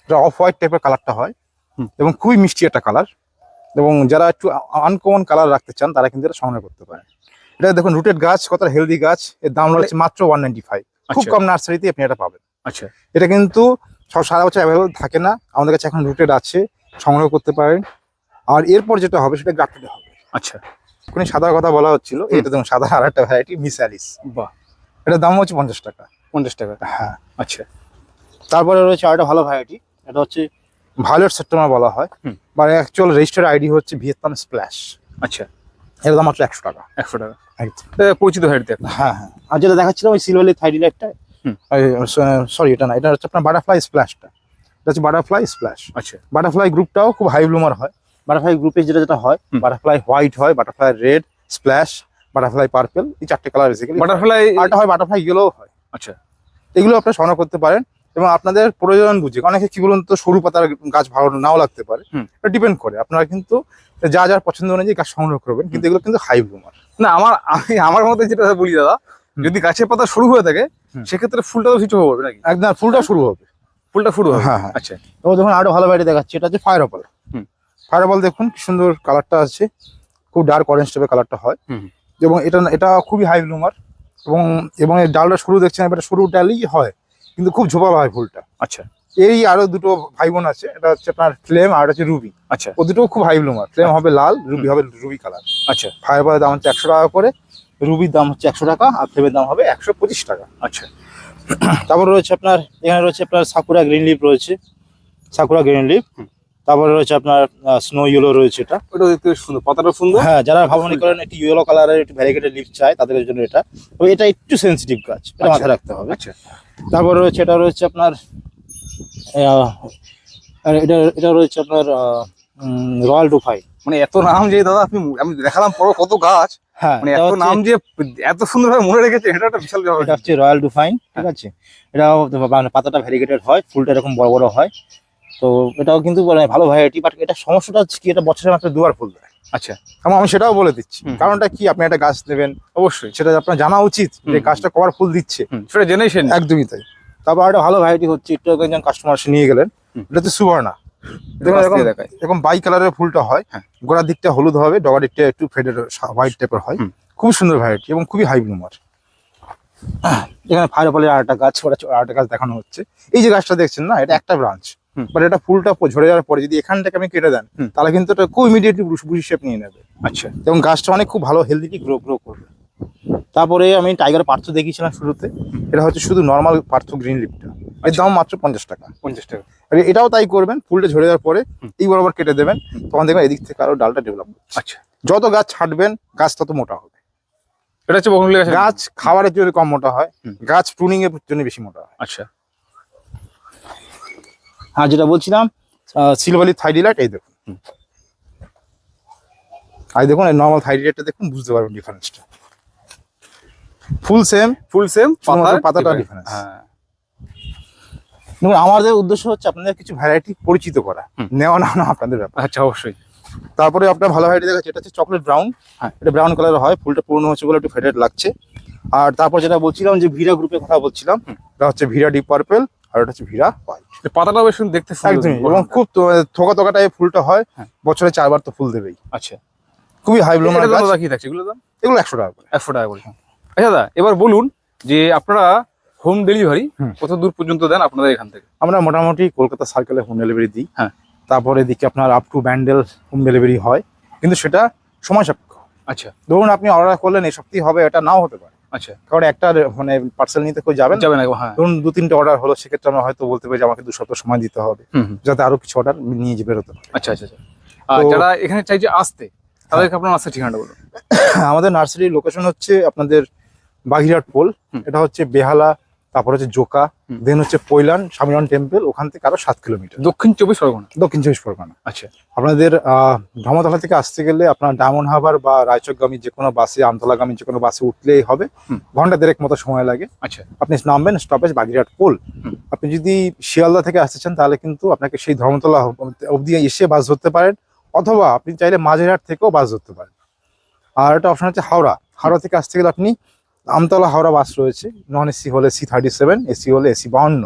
Speaker 2: এটা অফ হোয়াইট টাইপের কালারটা হয়
Speaker 1: হুম।
Speaker 2: এবং খুবই মিষ্টি একটা কালার, এবং যারা একটু আনকমন কালার রাখতে চান তারা কিন্তু এটা সংগ্রহ করতে পারেন। এটা দেখুন রুটেড গাছ, কতটা হেলদি গাছ। এর দাম রয়েছে মাত্র 195। খুব
Speaker 1: আচ্ছা।
Speaker 2: কম নার্সারিতে আপনি এটা পাবেন।
Speaker 1: আচ্ছা,
Speaker 2: এটা কিন্তু সব সারা বছর অ্যাভেলেবল থাকে না, আমাদের কাছে এখন রুটেড আছে, সংগ্রহ করতে পারেন। আর এরপর যেটা হবে সেটা গ্রাফটেড হবে।
Speaker 1: আচ্ছা,
Speaker 2: কোনো সাদার কথা বলা হচ্ছিল, এটা দেখুন সাদা আর একটা ভ্যারাইটি মিস অ্যালিস।
Speaker 1: বাহ,
Speaker 2: এটার দাম হচ্ছে 50 টাকা।
Speaker 1: 50 টাকা।
Speaker 2: হ্যাঁ।
Speaker 1: আচ্ছা,
Speaker 3: তারপরে রয়েছে আরেকটা ভালো ভ্যারাইটি, এটা হচ্ছে
Speaker 2: ভায়োলেট সেপ্টেম্বর বলা হয়,
Speaker 1: হুম।
Speaker 2: বা অ্যাকচুয়াল রেজিস্টার্ড আইডি হচ্ছে ভিয়েতনাম স্প্ল্যাশ।
Speaker 1: আচ্ছা,
Speaker 2: এর দাম মাত্র 100 টাকা।
Speaker 1: 100 টাকা।
Speaker 2: একদম।
Speaker 1: এটা পরিচিত ভ্যারাইটি।
Speaker 2: হ্যাঁ হ্যাঁ।
Speaker 3: আর যেটা দেখাচ্ছিলাম ওই সিলভারলি থাইডি লাইটটা।
Speaker 2: সরি, এটা না, এটা হচ্ছে আপনার বাটারফ্লাই স্প্ল্যাশটা। এটা হচ্ছে বাটারফ্লাই স্প্ল্যাশ।
Speaker 1: আচ্ছা,
Speaker 2: বাটারফ্লাই গ্রুপটাও খুব হাই ব্লুমার হয়।
Speaker 3: বাটারফ্লাই গ্রুপে যেটা হয়,
Speaker 1: হুম।
Speaker 2: বাটারফ্লাই হোয়াইট হয়, butterfly red, splash, butterfly purple, এই 4টে কালার বেসিক্যালি।
Speaker 1: বাটারফ্লাই।
Speaker 2: আরটা হয় বাটারফ্লাই ইয়েলো হয়।
Speaker 1: আচ্ছা,
Speaker 2: এগুলো আপনারা সংগ্রহ করতে পারেন এবং আপনাদের প্রয়োজন বুঝে। অনেকে কি বলুন তো, সরু পাতার গাছ ভালো নাও লাগতে পারে,
Speaker 1: হুম।
Speaker 2: এটা ডিপেন্ড করে। আপনারা কিন্তু যা যার পছন্দ অনুযায়ী গাছ সংগ্রহ করবেন, কিন্তু এগুলো কিন্তু হাই ব্লুমার।
Speaker 1: না আমার মতে যেটা বলি দাদা,
Speaker 2: হুম।
Speaker 1: যদি গাছের পাতা সরু হয়ে থাকে
Speaker 2: হুম।
Speaker 1: সেক্ষেত্রে ফুলটা তো কিছু হবে নাকি?
Speaker 2: একদম ফুলটা শুরু হবে।
Speaker 1: ফুলটা ফুল হবে।
Speaker 2: হ্যাঁ, হ্যাঁ।
Speaker 1: আচ্ছা,
Speaker 3: এবং যখন আরো ভালো ভ্যারাইটি দেখাচ্ছি, এটা হচ্ছে ফায়ার অপল।
Speaker 1: হুম।
Speaker 2: ফায়ার অপল দেখুন কি সুন্দর কালারটা আছে, খুব ডার্ক অরেঞ্জ টাইপের কালারটা হয়।
Speaker 1: হুম।
Speaker 2: এবং এটা খুবই হাই ব্লুমার, এবং এর ডালটা সরু দেখছেন, এটা সরু ডালই হয়, কিন্তু খুব ঝোপালো হয় ফুলটা।
Speaker 1: আচ্ছা,
Speaker 2: এই আরো দুটো ভাই বোন আছে, এটা হচ্ছে আপনার ফ্লেম আর এটা হচ্ছে রুবি।
Speaker 1: আচ্ছা,
Speaker 2: ও দুটো খুব হাই ব্লুমার। ফ্লেম হবে লাল, রুবি হবে রুবি কালার।
Speaker 1: আচ্ছা,
Speaker 2: ফায়ার অপলের দাম হচ্ছে 100 টাকা করে, রুবির দাম হচ্ছে 100 টাকা, আর ফ্লেমের দাম হবে 125 টাকা।
Speaker 1: আচ্ছা,
Speaker 3: তারপর রয়েছে আপনার এখানে রয়েছে আপনার সাকুরা গ্রিন লিফ রয়েছে, সাকুরা গ্রিন লিফ।
Speaker 1: হুম।
Speaker 3: তারপরে রয়েছে আপনার স্নো ইয়েলো রয়েছে এটা।
Speaker 1: ওটা দেখতে বেশ সুন্দর, পাতাটা সুন্দর।
Speaker 3: হ্যাঁ, যারা ভাবনি করেন একটু ইয়েলো কালারের একটু ভ্যারিগেটেড লিফ চায় তাদের জন্য এটা। তবে এটা একটু সেনসিটিভ গাছ, এটা
Speaker 1: আচ্ছা।
Speaker 3: মাথায় রাখতে হবে।
Speaker 1: আচ্ছা,
Speaker 3: তারপর রয়েছে এটা রয়েছে আপনার আর এটা রয়েছে আপনার রয়্যাল ডুফাই।
Speaker 1: মানে এত নাম যে দাদা আমি দেখালাম পর কত গাছ,
Speaker 3: হ্যাঁ,
Speaker 1: মানে
Speaker 3: এটা
Speaker 1: এত
Speaker 3: হচ্ছে-
Speaker 1: নাম যে এত সুন্দরভাবে মনে রেখেছে, এটা একটা বিশাল ব্যাপার।
Speaker 3: এটা হচ্ছে রয়্যাল ডুফাইন, ঠিক আছে। এটাও মানে পাতাটা ভ্যারিগেটেড হয়, ফুলটা এরকম বড় বড় হয়। তো এটাও কিন্তু মানে ভালো ভ্যারাইটি, বাট এটা সমস্যাটা হচ্ছে কি, এটা বছরে মাত্র দুবার ফুল দেয়।
Speaker 1: আচ্ছা,
Speaker 2: এবং আমি সেটাও বলে দিচ্ছি,
Speaker 1: হুম।
Speaker 2: কারণটা কি, আপনি একটা গাছ নেবেন,
Speaker 1: অবশ্যই।
Speaker 2: সেটা আপনার জানা উচিত যে
Speaker 1: হুম।
Speaker 2: গাছটা কবার ফুল দিচ্ছে।
Speaker 1: সেটা জেনেছেন।
Speaker 2: একদমই তাই। তারপর একটা ভালো ভ্যারাইটি হচ্ছে, একটু আগে একজন কাস্টমার এসে নিয়ে গেলেন,
Speaker 1: হুম।
Speaker 2: এটা হচ্ছে সুবর্ণা। দেখুন
Speaker 1: কাছ
Speaker 2: এরকম
Speaker 1: থেকে দেখায়।
Speaker 2: এরকম বাই কালারের ফুলটা হয়।
Speaker 1: হ্যাঁ।
Speaker 2: গোড়ার দিকটা হলুদ হবে, ডগার দিকটা একটু ফেডেড হোয়াইট টাইপের হয়।
Speaker 1: হুম।
Speaker 2: খুব সুন্দর ভ্যারাইটি এবং খুবই হাই ব্লুমার।
Speaker 3: এখানে ফায়ার অপলের আরেকটা গাছ,
Speaker 2: আরেকটা গাছ দেখানো হচ্ছে, এই যে গাছটা দেখছেন না, এটা একটা ব্রাঞ্চ।
Speaker 1: হুম।
Speaker 2: বাট এটা ফুলটা ঝরে যাওয়ার পরে যদি এখান থেকে আপনি কেটে দেন,
Speaker 1: হুম।
Speaker 2: তাহলে কিন্তু এটা খুব ইমিডিয়েটলি বুশি শেপ নিয়ে নেবে,
Speaker 1: আচ্ছা,
Speaker 2: এবং গাছটা অনেক খুব ভালো হেলদি গ্রো করবে।
Speaker 3: তারপরে আমি টাইগার পার্থ দেখিয়েছিলাম শুরুতে।
Speaker 2: এটা হচ্ছে শুধু নর্মাল পার্থ গ্রিন লিপটা, এর দাম মাত্র 50 টাকা।
Speaker 1: 50 টাকা।
Speaker 2: আর এটাও তাই করবেন, ফুলটা ঝরে যাওয়ার পরে
Speaker 1: হুম।
Speaker 2: এই বরাবর কেটে দেবেন, তখন দেখবেন এদিক থেকে আরো ডালটা ডেভেলপ হচ্ছে।
Speaker 1: আচ্ছা,
Speaker 2: যত গাছ ছাঁটবেন গাছ তত মোটা হবে।
Speaker 1: এটা হচ্ছে বগনভিলা গাছ।
Speaker 2: গাছ খাবারের জন্য কম মোটা হয়,
Speaker 1: হুম।
Speaker 2: গাছ প্রুনিং এর জন্য বেশি মোটা হয়।
Speaker 1: আচ্ছা,
Speaker 3: হ্যাঁ, যেটা বলছিলাম
Speaker 2: সিলভারলি থাইডিলাইট, এই দেখুন।
Speaker 1: হুম।
Speaker 2: আর দেখুন এই নর্মাল থাইডিলাইটটা দেখুন, বুঝতে পারবেন ডিফারেন্সটা। ফুল সেম,
Speaker 1: ফুল সেম,
Speaker 2: পাতাটা ডিফারেন্স।
Speaker 1: হ্যাঁ,
Speaker 3: দেখুন, আমাদের উদ্দেশ্য হচ্ছে
Speaker 2: আপনাদের কিছু ভ্যারাইটি পরিচিত করা,
Speaker 1: হুম।
Speaker 2: নেওয়া না না আপনাদের ব্যাপার।
Speaker 1: আচ্ছা, অবশ্যই।
Speaker 2: তারপরে আপনার ভালো ভ্যারাইটি দেখাচ্ছে, এটা হচ্ছে চকলেট ব্রাউন।
Speaker 1: হ্যাঁ।
Speaker 2: এটা ব্রাউন কালার হয়, ফুলটা পুরনো হচ্ছে বলে একটু ফেডেড লাগছে। আর তারপর যেটা বলছিলাম যে ভিরা গ্রুপের কথা বলছিলাম,
Speaker 1: হুম।
Speaker 2: এটা হচ্ছে ভিরা ডিপ পার্পল, আর এটা হচ্ছে ভিরা হোয়াইট।
Speaker 1: এই পাতাটা বেশ সুন্দর দেখতে, সুন্দর।
Speaker 2: একদমই, এবং খুব থোকা থোকা টাইপের ফুলটা হয়,
Speaker 1: হ্যাঁ।
Speaker 2: বছরে 4 বার তো ফুল দেবেই।
Speaker 1: আচ্ছা,
Speaker 2: খুবই হাই ব্লুমার
Speaker 1: এগুলো
Speaker 2: গাছ।
Speaker 1: দাদা কি থাকছে এগুলো দাম?
Speaker 2: এগুলো 100 টাকা করে।
Speaker 1: 100 টাকা করে। আচ্ছা দাদা, এবার বলুন যে আপনারা হোম ডেলিভারি
Speaker 2: হুম।
Speaker 1: কত দূর পর্যন্ত দেন আপনাদের এখান থেকে?
Speaker 2: আমরা মোটামুটি কলকাতা সার্কেলে হোম ডেলিভারি দিই।
Speaker 1: হ্যাঁ।
Speaker 2: তারপরে দিকে আপনার up to Bandel home delivery হয়, কিন্তু সেটা সময় সাপেক্ষ।
Speaker 1: আচ্ছা,
Speaker 2: ধরুন আপনি অর্ডার করলেন এই সপ্তাহে হবে, এটা নাও হতে পারে।
Speaker 1: আচ্ছা,
Speaker 2: কারণ একটা মানে পার্সেল নিতে কেউ যাবেন
Speaker 1: যাবে না, হ্যাঁ।
Speaker 2: ধরুন 2-3টে অর্ডার হলো, সেক্ষেত্রে আমরা হয়তো বলতে পারি যে আমাকে 2 সপ্তাহ সময় দিতে হবে,
Speaker 1: হুম হুম।
Speaker 2: যাতে আরো কিছু অর্ডার নিয়ে যে বেরোতে পারে।
Speaker 1: আচ্ছা আচ্ছা আচ্ছা। আর
Speaker 2: তো-
Speaker 1: যারা এখানে চাইছে আসতে, তাদেরকে আপনার আসার ঠিকানাটা বলুন।
Speaker 2: আমাদের নার্সারির লোকেশন হচ্ছে আপনাদের বাগিরহাট পোল,
Speaker 1: হুম।
Speaker 2: এটা হচ্ছে বেহালা, তারপর হচ্ছে জোকা,
Speaker 1: হুম।
Speaker 2: দেন হচ্ছে পৈলান স্বামীনারায়ণ টেম্পল, ওখান থেকে আরো 7 কিলোমিটার
Speaker 1: দক্ষিণ 24 পরগনা।
Speaker 2: দক্ষিণ 24 পরগনা।
Speaker 1: আচ্ছা
Speaker 2: আপনাদের ধর্মতলা থেকে আসতে গেলে আপনার ডায়মন্ড হারবার বা রায়চকগামী যে কোনো বাসে, আমতলাগামী যে কোনো বাসে উঠলেই হবে,
Speaker 1: হুম।
Speaker 2: ঘন্টা দেড়েক মতো সময় লাগে।
Speaker 1: আচ্ছা।
Speaker 2: আপনি নামবেন স্টপেজ বাগিরহাট পোল।
Speaker 1: হুম।
Speaker 2: আপনি যদি শিয়ালদা থেকে আসতে চান তাহলে কিন্তু আপনাকে সেই ধর্মতলা অবধি এসে বাস ধরতে পারেন, অথবা আপনি চাইলে মাঝেরহাট থেকেও বাস ধরতে পারেন। আর একটা অপশন হচ্ছে হাওড়া। হাওড়া থেকে আসতে গেলে আপনি আমতলা হাওড়া বাস রয়েছে, নন এসি হলে C37, এসি হলে AC52,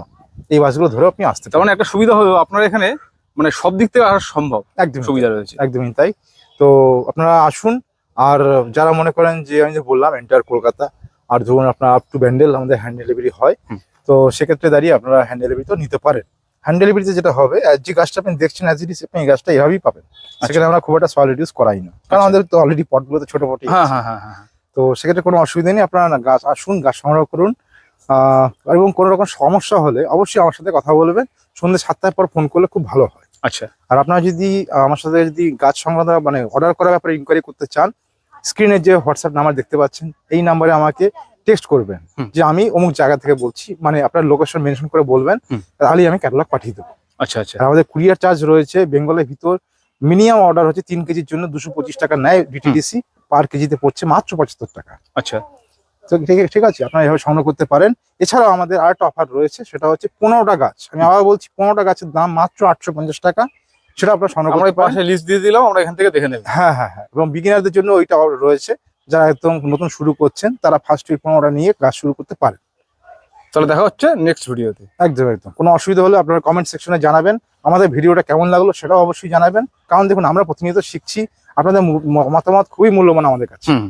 Speaker 2: এই বাসগুলো ধরে আপনি আসতে
Speaker 1: তার
Speaker 2: পারেন।
Speaker 1: মানে একটা সুবিধা হলো আপনার এখানে মানে সব দিক থেকে আসা সম্ভব,
Speaker 2: একদম
Speaker 1: সুবিধা রয়েছে।
Speaker 2: একদমই তাই। তো আপনারা আসুন। আর যারা মনে করেন যে আমি যে বললাম এন্টার কলকাতা, আর ধরুন আপনার আপ টু ব্যান্ডেল আমাদের হ্যান্ড ডেলিভারি হয়,
Speaker 1: হুম।
Speaker 2: তো সেক্ষেত্রে দাঁড়িয়ে আপনারা হ্যান্ড ডেলিভারি তো নিতে পারেন। হ্যান্ড ডেলিভারিতে যেটা হবে, যে গাছটা আপনি দেখছেন অ্যাজ ইট ইজ, আপনি এই গাছটা এভাবেই পাবেন। সেখানে আমরা খুব একটা সয়েল রিডিউস করাই না, কারণ
Speaker 1: আচ্ছা।
Speaker 2: আমাদের তো অলরেডি পটগুলোতে ছোট পটই
Speaker 1: হ্যাঁ
Speaker 2: আছে।
Speaker 1: হ্যাঁ হ্যাঁ হ্যাঁ।
Speaker 2: তো সেক্ষেত্রে কোনো অসুবিধা নেই, আপনারা গাছ আসুন, গাছ সংগ্রহ করুন। এবং কোনো রকম সমস্যা হলে অবশ্যই আমার সাথে কথা বলবেন, সন্ধ্যে 7টার পর ফোন করলে খুব ভালো হয়।
Speaker 1: আচ্ছা
Speaker 2: আর আপনারা যদি আমার সাথে যদি গাছ সংক্রান্ত মানে অর্ডার করার ব্যাপারে ইনকোয়ারি করতে চান, স্ক্রিনে যে হোয়াটসঅ্যাপ নাম্বার দেখতে পাচ্ছেন, এই নাম্বারে আমাকে টেক্সট করবেন
Speaker 1: হুম।
Speaker 2: যে আমি অমুক জায়গা থেকে বলছি, মানে আপনার লোকেশন মেনশন করে বলবেন,
Speaker 1: হুম।
Speaker 2: তাহলেই আমি ক্যাটালগ পাঠিয়ে দেবো।
Speaker 1: আচ্ছা আচ্ছা
Speaker 2: আর আমাদের কুরিয়ার চার্জ রয়েছে বেঙ্গলের ভিতর, মিনিমাম অর্ডার হচ্ছে 3 কেজির জন্য 225 টাকা নেয় ডিটিডিসি, পার কেজিতে পড়ছে মাত্র 75 টাকা।
Speaker 1: আচ্ছা।
Speaker 2: তো ঠিক আছে, আপনারা এভাবে সংগ্রহ করতে পারেন। এছাড়াও আমাদের আরেকটা অফার রয়েছে, সেটা হচ্ছে 15টা গাছ, আমি আবার বলছি 15টা গাছের দাম মাত্র 850 টাকা, সেটা আপনারা সংগ্রহ
Speaker 1: আমরা
Speaker 2: করতে পারেন।
Speaker 1: পাশে লিস্ট দিয়ে দিলাম, আমরা এখান থেকে দেখে নেব।
Speaker 2: হ্যাঁ হ্যাঁ হ্যাঁ, এবং বিগিনারদের জন্য ওইটা রয়েছে, যারা একদম নতুন শুরু করছেন তারা ফার্স্ট ওই 15টা নিয়ে গাছ শুরু করতে পারে।
Speaker 1: তাহলে দেখা হচ্ছে নেক্সট ভিডিওতে।
Speaker 2: একদম একদম, কোনো অসুবিধা হলে আপনারা কমেন্ট সেকশনে জানাবেন, আমাদের ভিডিওটা কেমন লাগলো সেটাও অবশ্যই জানাবেন, কারণ দেখুন আমরা প্রতিনিয়ত শিখছি, আপনাদের মতামত খুবই মূল্যবান আমাদের কাছে।
Speaker 1: হুম।